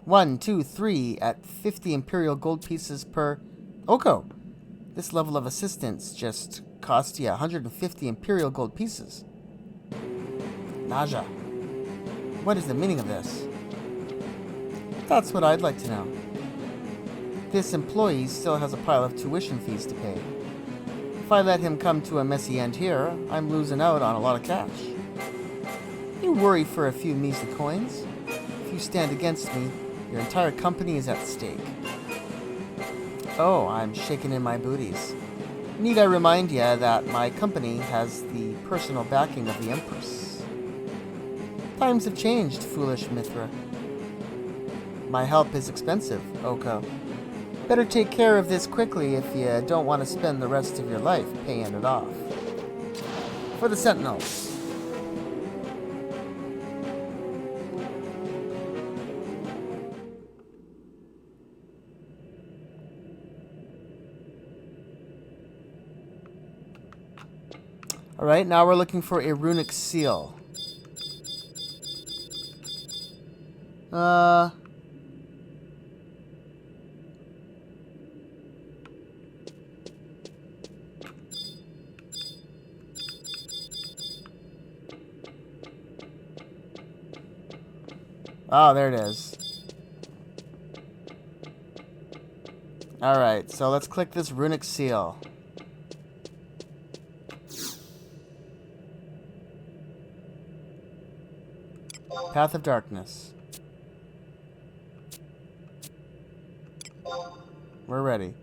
1, 2, 3 at 50 Imperial gold pieces per... Oko! This level of assistance just cost you 150 Imperial gold pieces. Naja. What is the meaning of this? That's what I'd like to know. This employee still has a pile of tuition fees to pay. If I let him come to a messy end here, I'm losing out on a lot of cash. You worry for a few measly coins. If you stand against me, your entire company is at stake. Oh, I'm shaking in my booties. Need I remind you that my company has the personal backing of the Empress. Times have changed, foolish Mithra. My help is expensive, Oko. Better take care of this quickly if you don't want to spend the rest of your life paying it off. For the Sentinels. Alright, now we're looking for a runic seal. Oh, there it is. Alright, so let's click this runic seal. Path of Darkness. We're ready.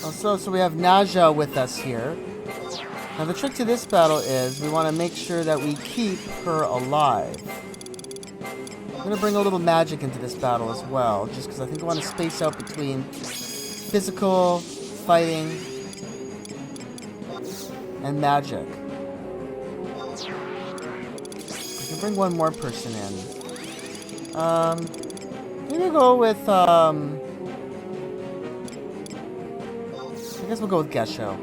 Also, so we have Naja with us here. Now the trick to this battle is we want to make sure that we keep her alive. I'm going to bring a little magic into this battle as well, just because I think I want to space out between physical fighting and magic. I can bring one more person in. I'm going to go with, I guess we'll go with Gesho.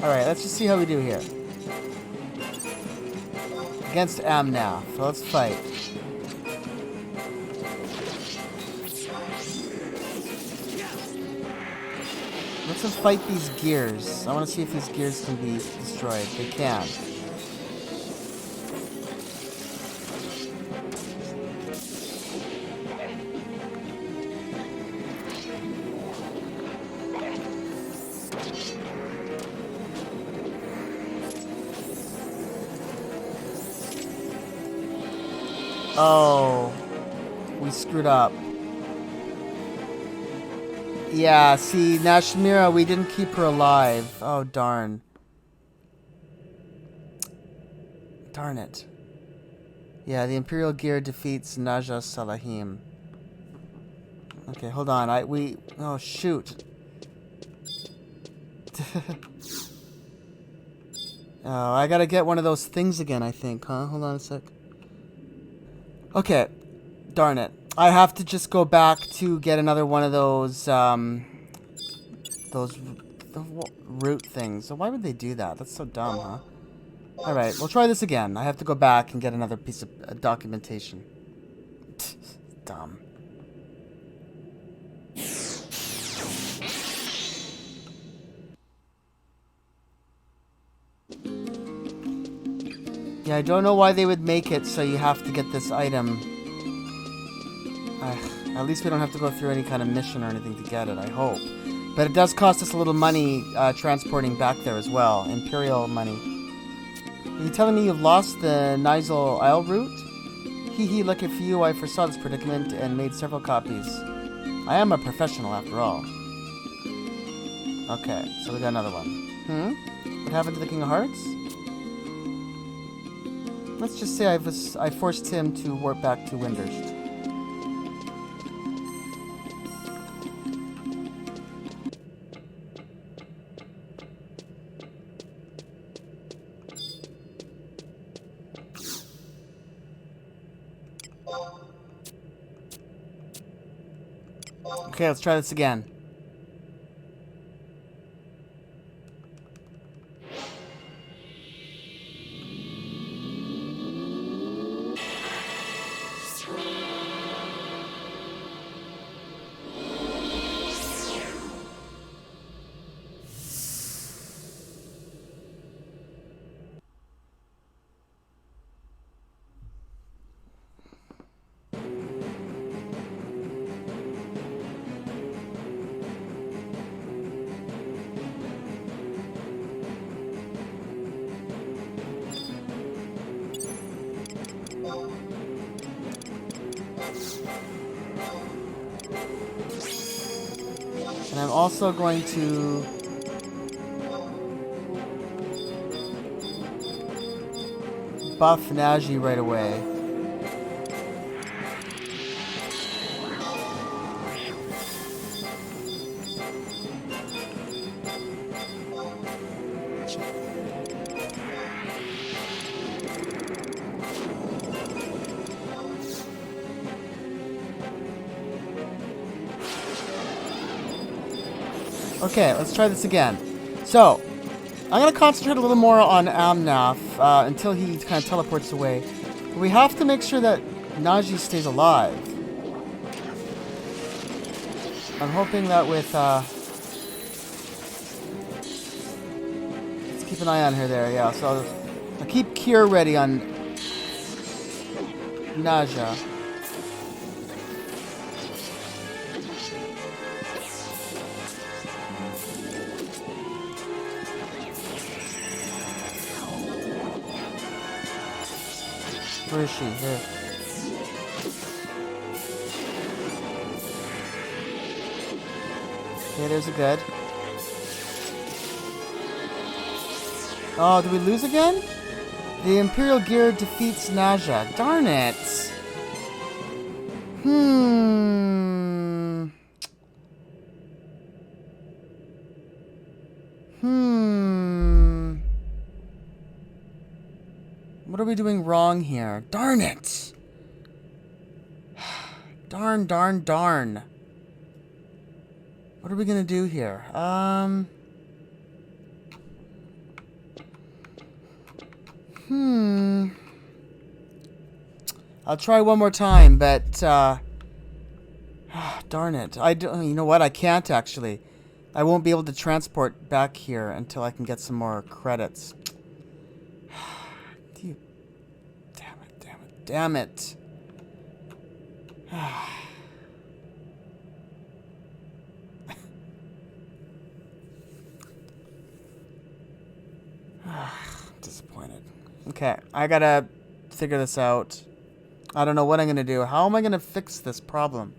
Alright, let's just see how we do here. Against Amnath. So let's fight. Let's just fight these gears. I want to see if these gears can be destroyed. They can. Oh, we screwed up. Yeah, see, Nashmira, we didn't keep her alive. Oh, darn. Darn it. Yeah, the Imperial Gear defeats Naja Salahim. Okay, hold on. Oh, shoot. Oh, I gotta get one of those things again, I think, huh? Hold on a sec. Okay, darn it. I have to just go back to get another one of those root things. So why would they do that? That's so dumb, huh? Alright, we'll try this again. I have to go back and get another piece of documentation. Dumb. Yeah, I don't know why they would make it so you have to get this item. At least we don't have to go through any kind of mission or anything to get it, I hope. But it does cost us a little money transporting back there as well. Imperial money. Are you telling me you've lost the Nizal Isle route? Hee hee, lucky for you, I foresaw this predicament and made several copies. I am a professional after all. Okay, so we got another one. What happened to the King of Hearts? Let's just say I forced him to warp back to Windurst. Okay, let's try this again. And I'm also going to buff Naji right away. Okay, let's try this again. So, I'm going to concentrate a little more on Amnath until he kind of teleports away. We have to make sure that Naji stays alive. I'm hoping that with... let's keep an eye on her there, yeah. So, I'll keep Cure ready on Naja. Where is she? Here. Okay, there's a good. Oh, did we lose again? The Imperial Gear defeats Naja. Darn it. Hmm. Hmm. What are we doing wrong here? Darn it. Darn, darn, darn. What are we gonna do here? I'll try one more time, but, darn it. You know what? I can't, actually. I won't be able to transport back here until I can get some more credits. Damn it, damn it, damn it. Disappointed. Okay, I gotta figure this out. I don't know what I'm gonna do. How am I gonna fix this problem?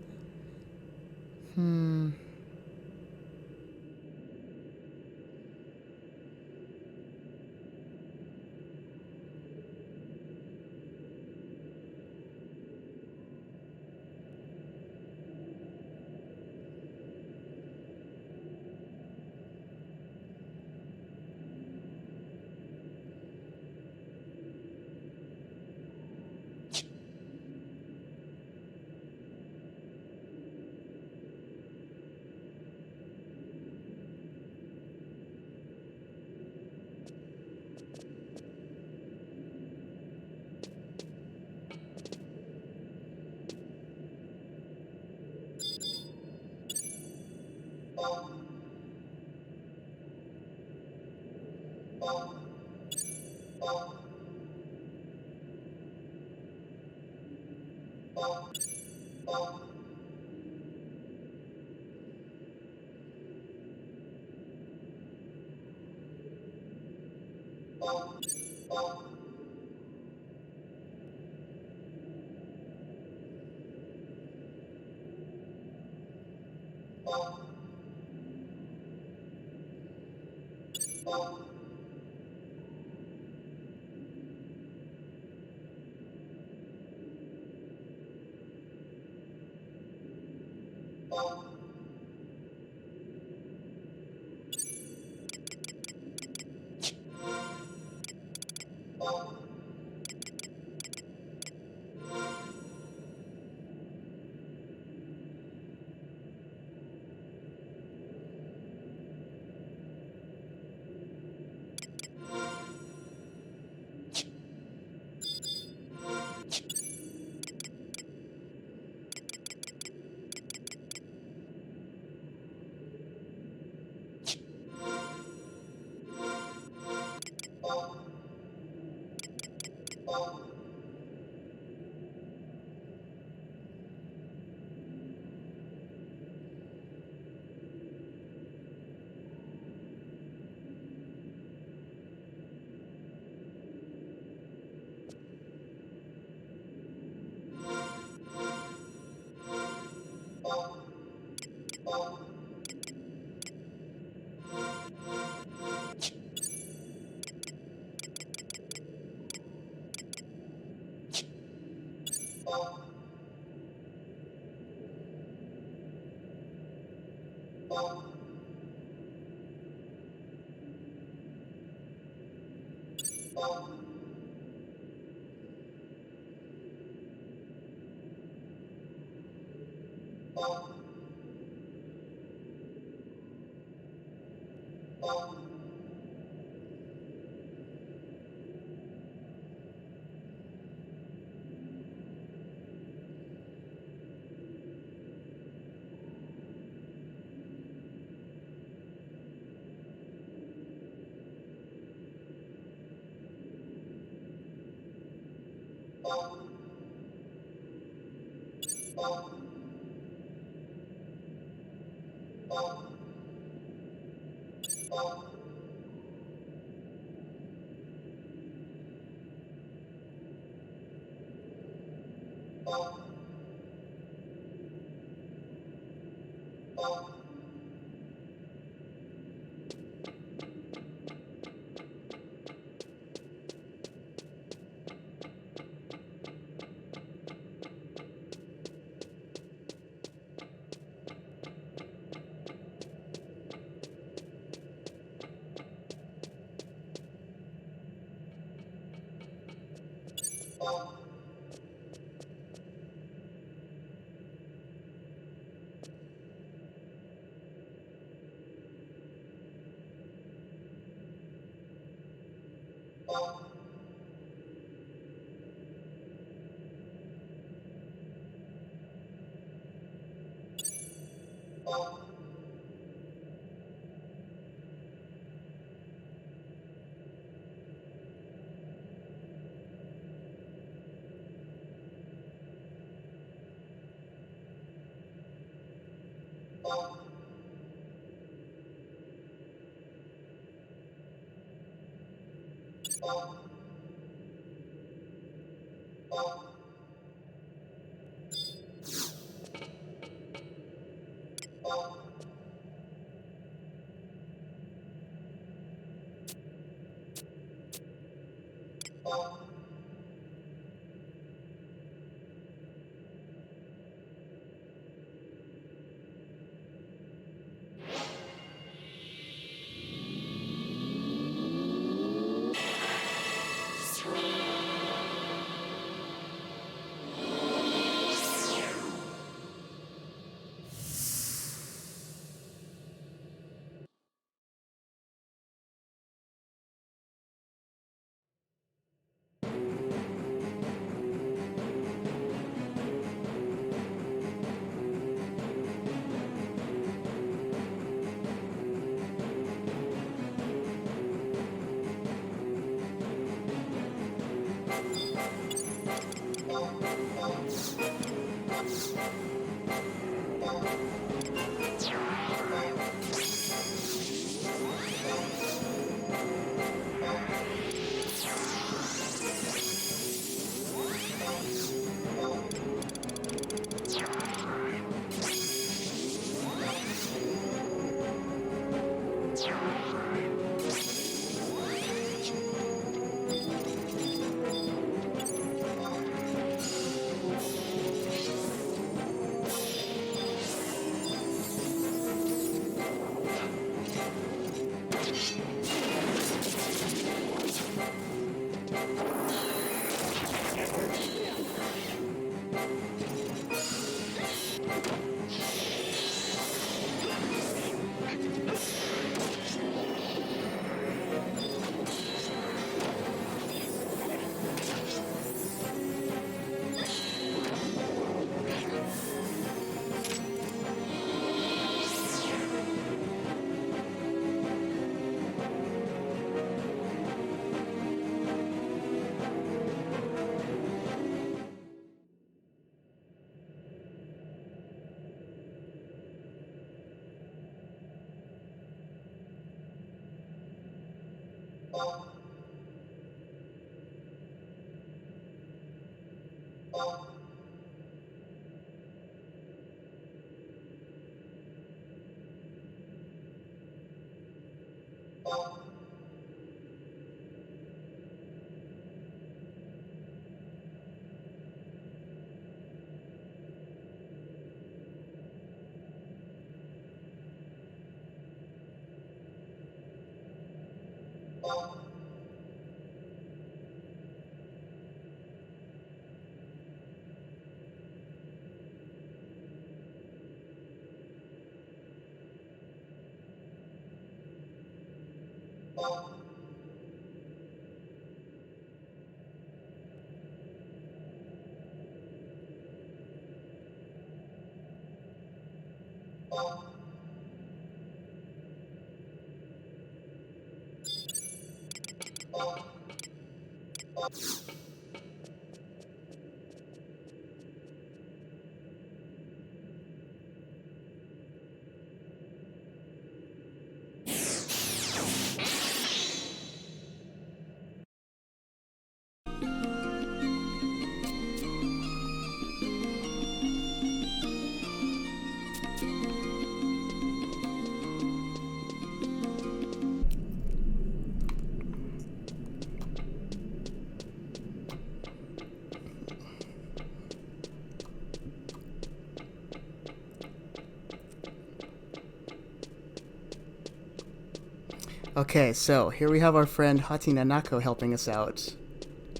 Okay, so here we have our friend Hati Nanako helping us out.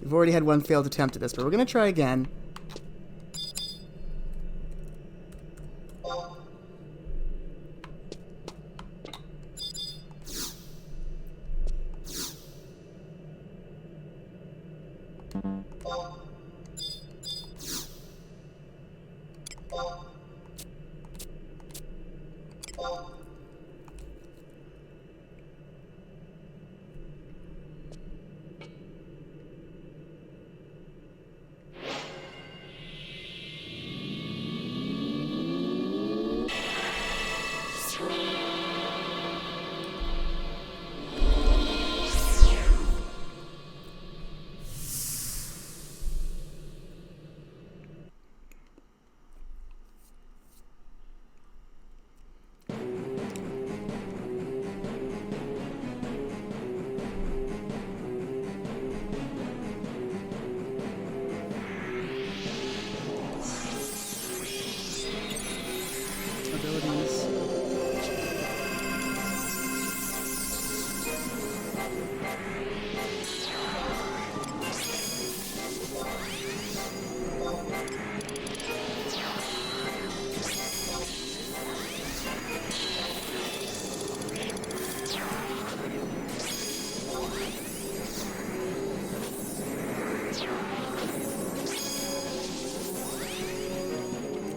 We've already had one failed attempt at this, but we're going to try again.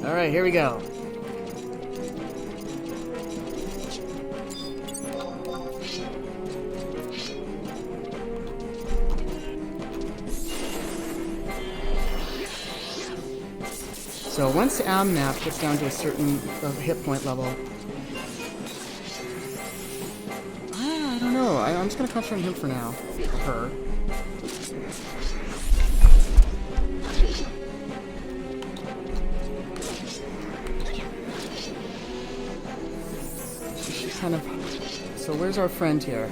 Alright, here we go. So once Amnap gets down to a certain hit point level, I don't know. I'm just gonna concentrate on him for now. Or her. She's kind of. So where's our friend here?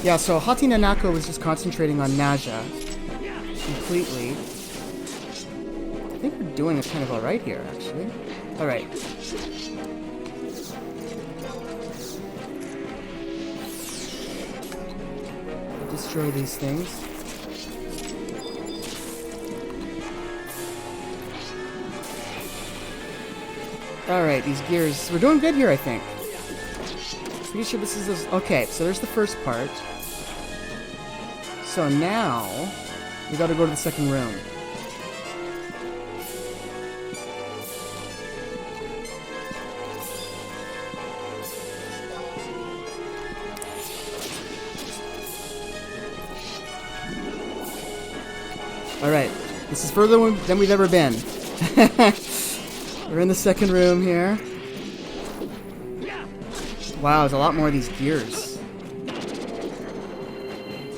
Yeah. So Hati Nanako was just concentrating on Naja completely. I think we're doing it kind of alright here, actually. Alright. Destroy these things. Alright, these gears. We're doing good here, I think. Pretty sure this is... Okay, so there's the first part. So now... we gotta go to the second room. Alright, this is further than we've ever been. We're in the second room here. Wow, there's a lot more of these gears.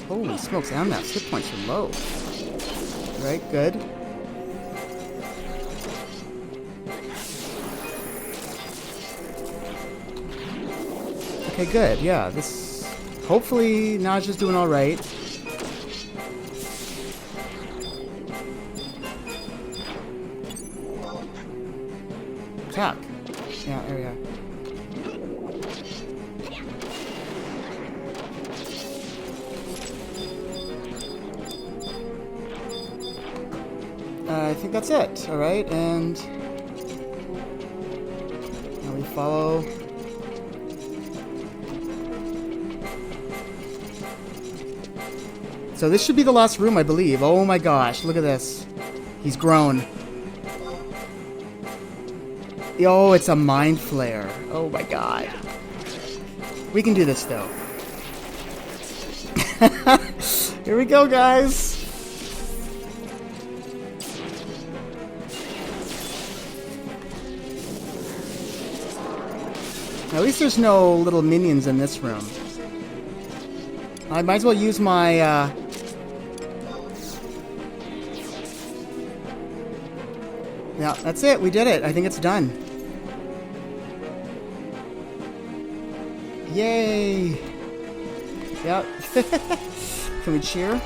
Holy smokes, Amnap's hit points are low. Alright, good. Okay, good, yeah, this... Hopefully, Naja's doing alright. Attack. Yeah, there we are. I think that's it. Alright, and... now we follow... So this should be the last room, I believe. Oh my gosh, look at this. He's grown. Oh, it's a mind flare. Oh my god. We can do this though. Here we go, guys. At least there's no little minions in this room. I might as well use my, yeah, that's it. We did it. I think it's done. Yay! Yep. Can we cheer?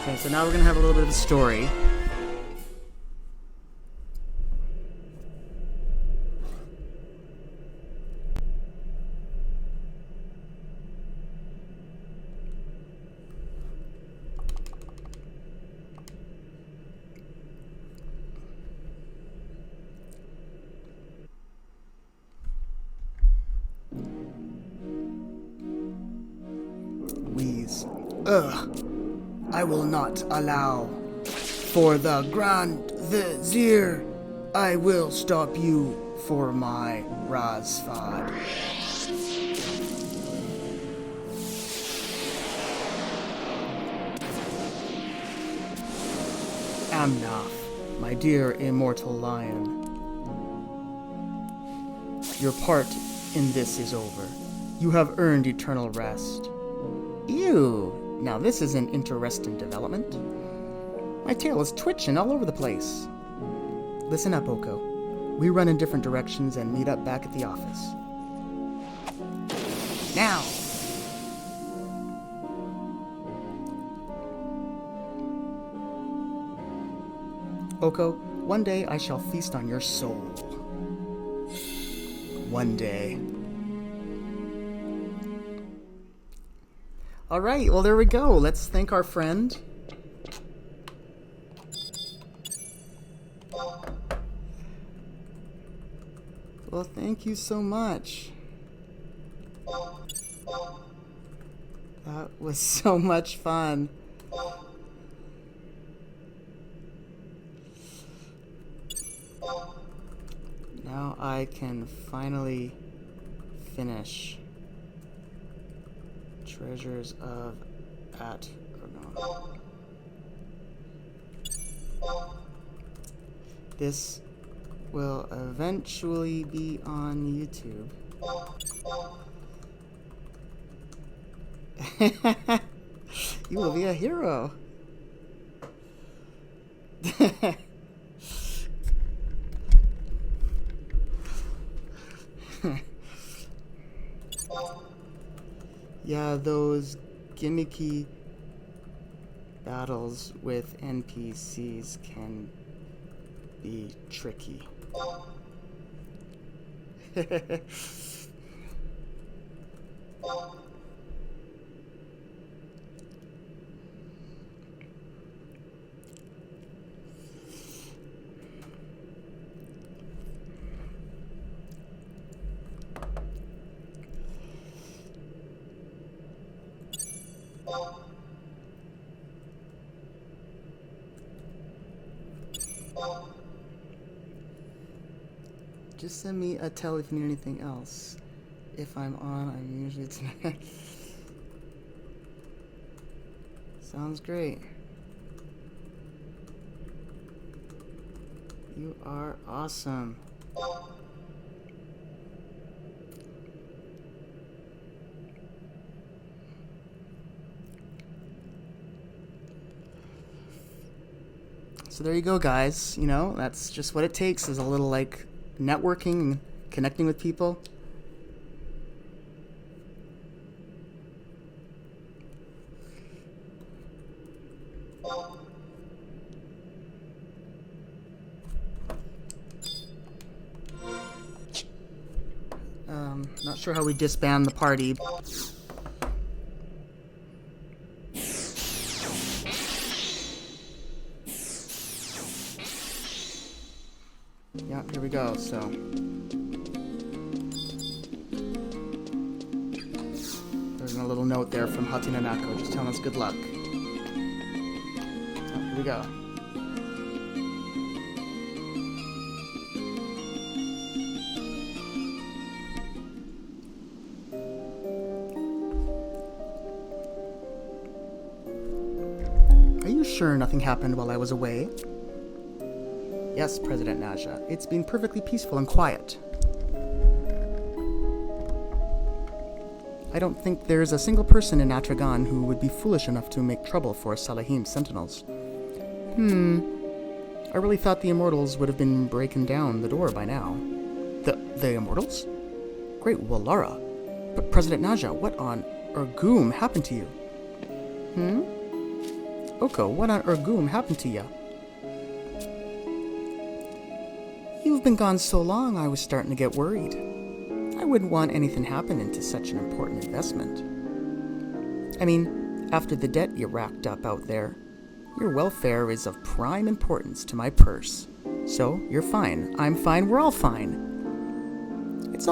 Okay, so now we're gonna have a little bit of a story. I will not allow. For the Grand Vizier, I will stop you for my Razfad. Amnath, my dear immortal lion. Your part in this is over. You have earned eternal rest. Ew, now this is an interesting development. My tail is twitching all over the place. Listen up, Oko. We run in different directions and meet up back at the office. Now! Oko, one day I shall feast on your soul. One day. Alright, well there we go. Let's thank our friend. Well, thank you so much. That was so much fun. Now I can finally finish Treasures of At-Urgon. This will eventually be on YouTube. You will be a hero. Yeah, those gimmicky battles with NPCs can be tricky. Just send me a tell if you need anything else. If I'm on, I'm usually tonight. Sounds great. You are awesome. So there you go, guys. You know, that's just what it takes, is a little, like, networking and connecting with people. Not sure how we disband the party. Yeah, here we go, so. There's a little note there from Hachi Nanako, just telling us good luck. Oh, here we go. Are you sure nothing happened while I was away? Yes, President Naja. It's been perfectly peaceful and quiet. I don't think there's a single person in Atragon who would be foolish enough to make trouble for Salahim's sentinels. I really thought the Immortals would have been breaking down the door by now. The Immortals? Great Wallara. But President Naja, what on Urgoom happened to you? Oko, what on Urgoom happened to ya? You've been gone so long, I was starting to get worried. I wouldn't want anything happening to such an important investment. I mean, after the debt you racked up out there, your welfare is of prime importance to my purse. So, you're fine, I'm fine, we're all fine. It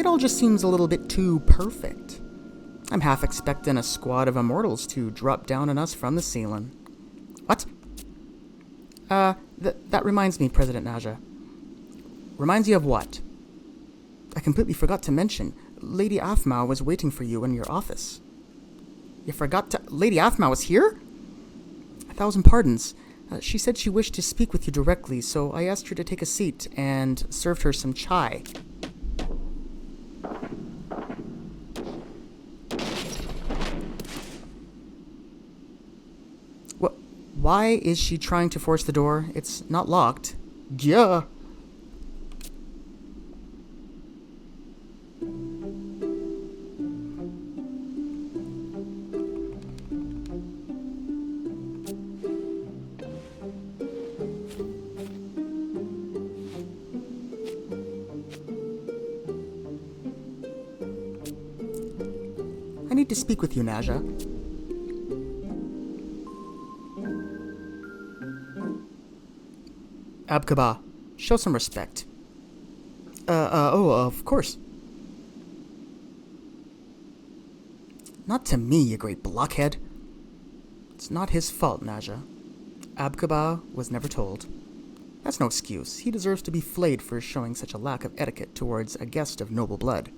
all just seems a little bit too perfect. I'm half expecting a squad of immortals to drop down on us from the ceiling. What? That reminds me, President Naja. Reminds you of what? I completely forgot to mention, Lady Aphmau was waiting for you in your office. You forgot to... Lady Aphmau was here? 1,000 pardons. She said she wished to speak with you directly, so I asked her to take a seat and served her some chai. Why is she trying to force the door? It's not locked. Yeah. I need to speak with you, Naja. Abkaba, show some respect. Of course. Not to me, you great blockhead. It's not his fault, Naja. Abkaba was never told. That's no excuse. He deserves to be flayed for showing such a lack of etiquette towards a guest of noble blood.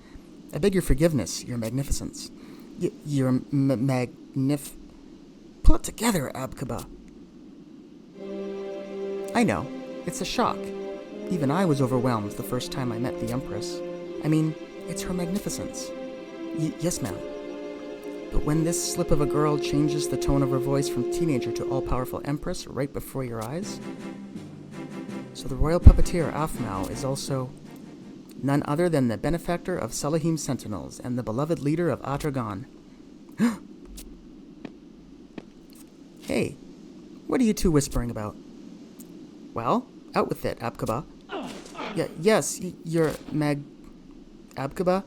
I beg your forgiveness, your magnificence. Your Pull it together, Abkaba. I know. It's a shock. Even I was overwhelmed the first time I met the Empress. I mean, it's her magnificence. Yes, ma'am. But when this slip of a girl changes the tone of her voice from teenager to all-powerful Empress right before your eyes... So the royal puppeteer Aphmau is also none other than the benefactor of Salahim Sentinels and the beloved leader of Atragan. Hey, what are you two whispering about? Well, out with it, Abkaba. Yes, your Abkaba?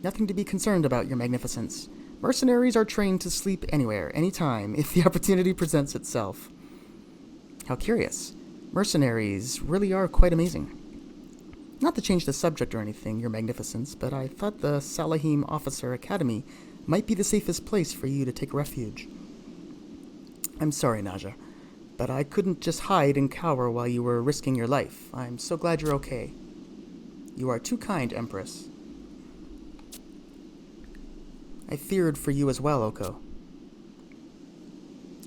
Nothing to be concerned about, your magnificence. Mercenaries are trained to sleep anywhere, anytime, if the opportunity presents itself. How curious. Mercenaries really are quite amazing. Not to change the subject or anything, your magnificence, but I thought the Salahim Officer Academy might be the safest place for you to take refuge. I'm sorry, Naja, but I couldn't just hide and cower while you were risking your life. I'm so glad you're okay. You are too kind, Empress. I feared for you as well, Oko.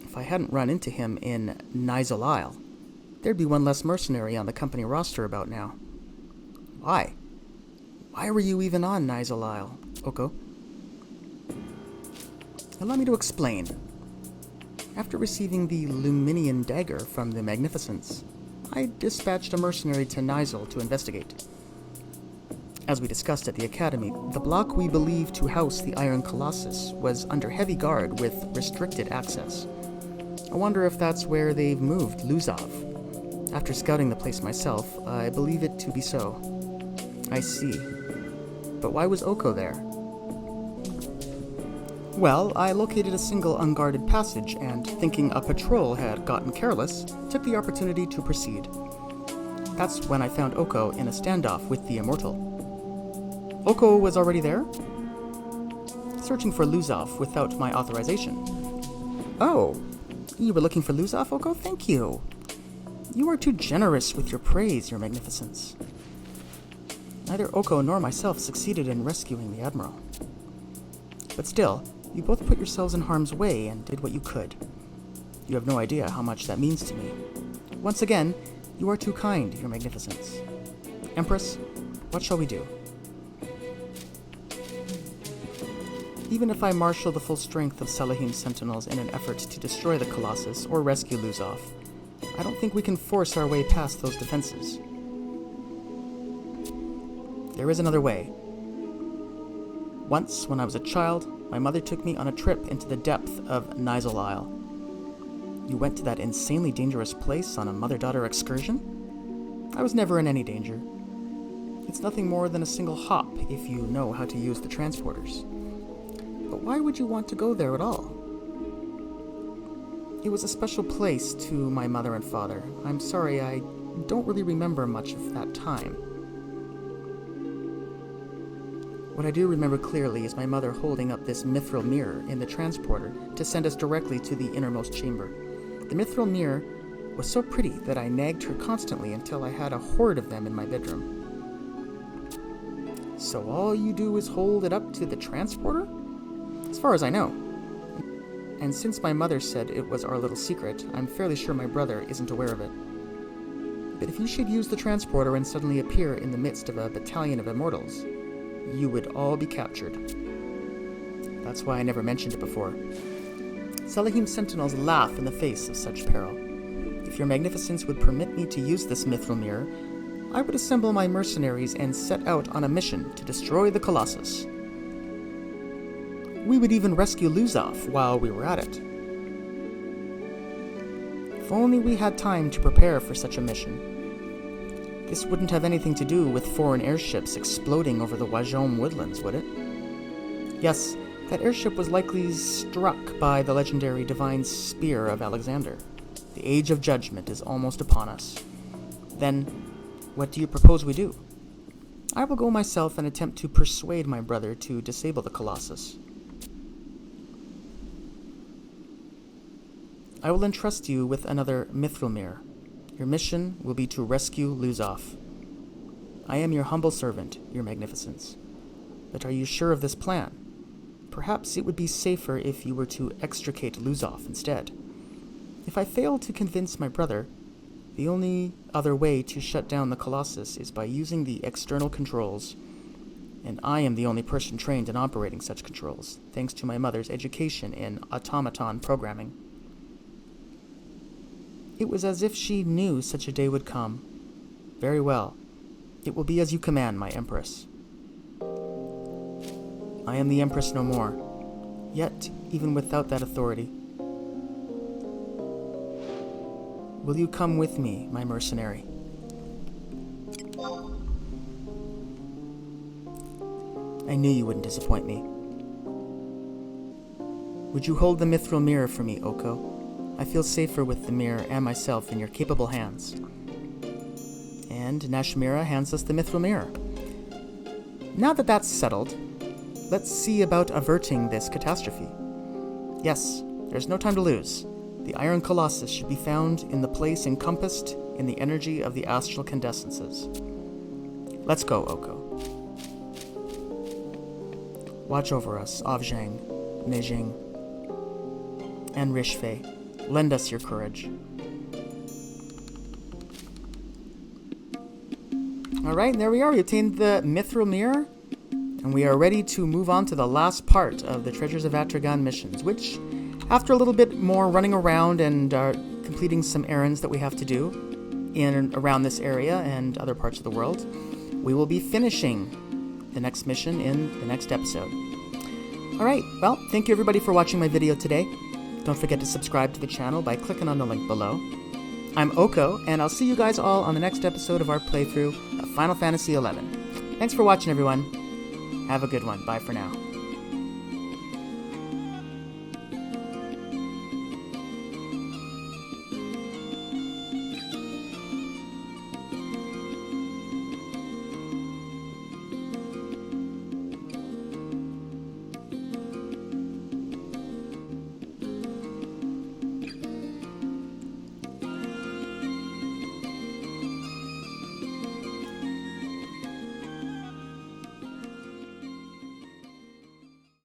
If I hadn't run into him in Nizal Isle, there'd be one less mercenary on the company roster about now. Why? Why were you even on Nizal Isle, Oko? Allow me to explain. After receiving the Luminian dagger from the Magnificence, I dispatched a mercenary to Nizal to investigate. As we discussed at the Academy, the block we believe to house the Iron Colossus was under heavy guard with restricted access. I wonder if that's where they've moved Luzov. After scouting the place myself, I believe it to be so. I see. But why was Oko there? Well, I located a single unguarded passage and, thinking a patrol had gotten careless, took the opportunity to proceed. That's when I found Oko in a standoff with the Immortal. Oko was already there? Searching for Luzov without my authorization. Oh, you were looking for Luzov, Oko? Thank you. You are too generous with your praise, your magnificence. Neither Oko nor myself succeeded in rescuing the Admiral. But still, you both put yourselves in harm's way and did what you could. You have no idea how much that means to me. Once again, you are too kind, your magnificence. Empress, what shall we do? Even if I marshal the full strength of Salahim Sentinels in an effort to destroy the Colossus or rescue Luzov, I don't think we can force our way past those defenses. There is another way. Once, when I was a child, my mother took me on a trip into the depth of Nizal Isle. You went to that insanely dangerous place on a mother-daughter excursion? I was never in any danger. It's nothing more than a single hop if you know how to use the transporters. But why would you want to go there at all? It was a special place to my mother and father. I'm sorry, I don't really remember much of that time. What I do remember clearly is my mother holding up this mithril mirror in the transporter to send us directly to the innermost chamber. The mithril mirror was so pretty that I nagged her constantly until I had a horde of them in my bedroom. So all you do is hold it up to the transporter? As far as I know. And since my mother said it was our little secret, I'm fairly sure my brother isn't aware of it. But if you should use the transporter and suddenly appear in the midst of a battalion of immortals, you would all be captured. That's why I never mentioned it before. Salahim Sentinels laugh in the face of such peril. If your magnificence would permit me to use this mithril mirror, I would assemble my mercenaries and set out on a mission to destroy the Colossus. We would even rescue Luzov while we were at it. If only we had time to prepare for such a mission. This wouldn't have anything to do with foreign airships exploding over the Wajom woodlands, would it? Yes, that airship was likely struck by the legendary divine spear of Alexander. The age of judgment is almost upon us. Then, what do you propose we do? I will go myself and attempt to persuade my brother to disable the Colossus. I will entrust you with another mithril mirror. Your mission will be to rescue Luzov. I am your humble servant, your magnificence. But are you sure of this plan? Perhaps it would be safer if you were to extricate Luzov instead. If I fail to convince my brother, the only other way to shut down the Colossus is by using the external controls, and I am the only person trained in operating such controls, thanks to my mother's education in automaton programming. It was as if she knew such a day would come. Very well. It will be as you command, my Empress. I am the Empress no more. Yet, even without that authority, will you come with me, my mercenary? I knew you wouldn't disappoint me. Would you hold the mithril mirror for me, Oko? I feel safer with the mirror and myself in your capable hands. And Nashmira hands us the mithril mirror. Now that that's settled, let's see about averting this catastrophe. Yes, there's no time to lose. The Iron Colossus should be found in the place encompassed in the energy of the astral condescences. Let's go, Oko. Watch over us, Avzhang, Neijing, and Rishfei. Lend us your courage. Alright, there we are. We obtained the mithril mirror, and we are ready to move on to the last part of the Treasures of Atragan missions, which, after a little bit more running around and completing some errands that we have to do in and around this area and other parts of the world, we will be finishing the next mission in the next episode. Alright, well, thank you everybody for watching my video today. Don't forget to subscribe to the channel by clicking on the link below. I'm Oko, and I'll see you guys all on the next episode of our playthrough of Final Fantasy XI. Thanks for watching, everyone. Have a good one. Bye for now.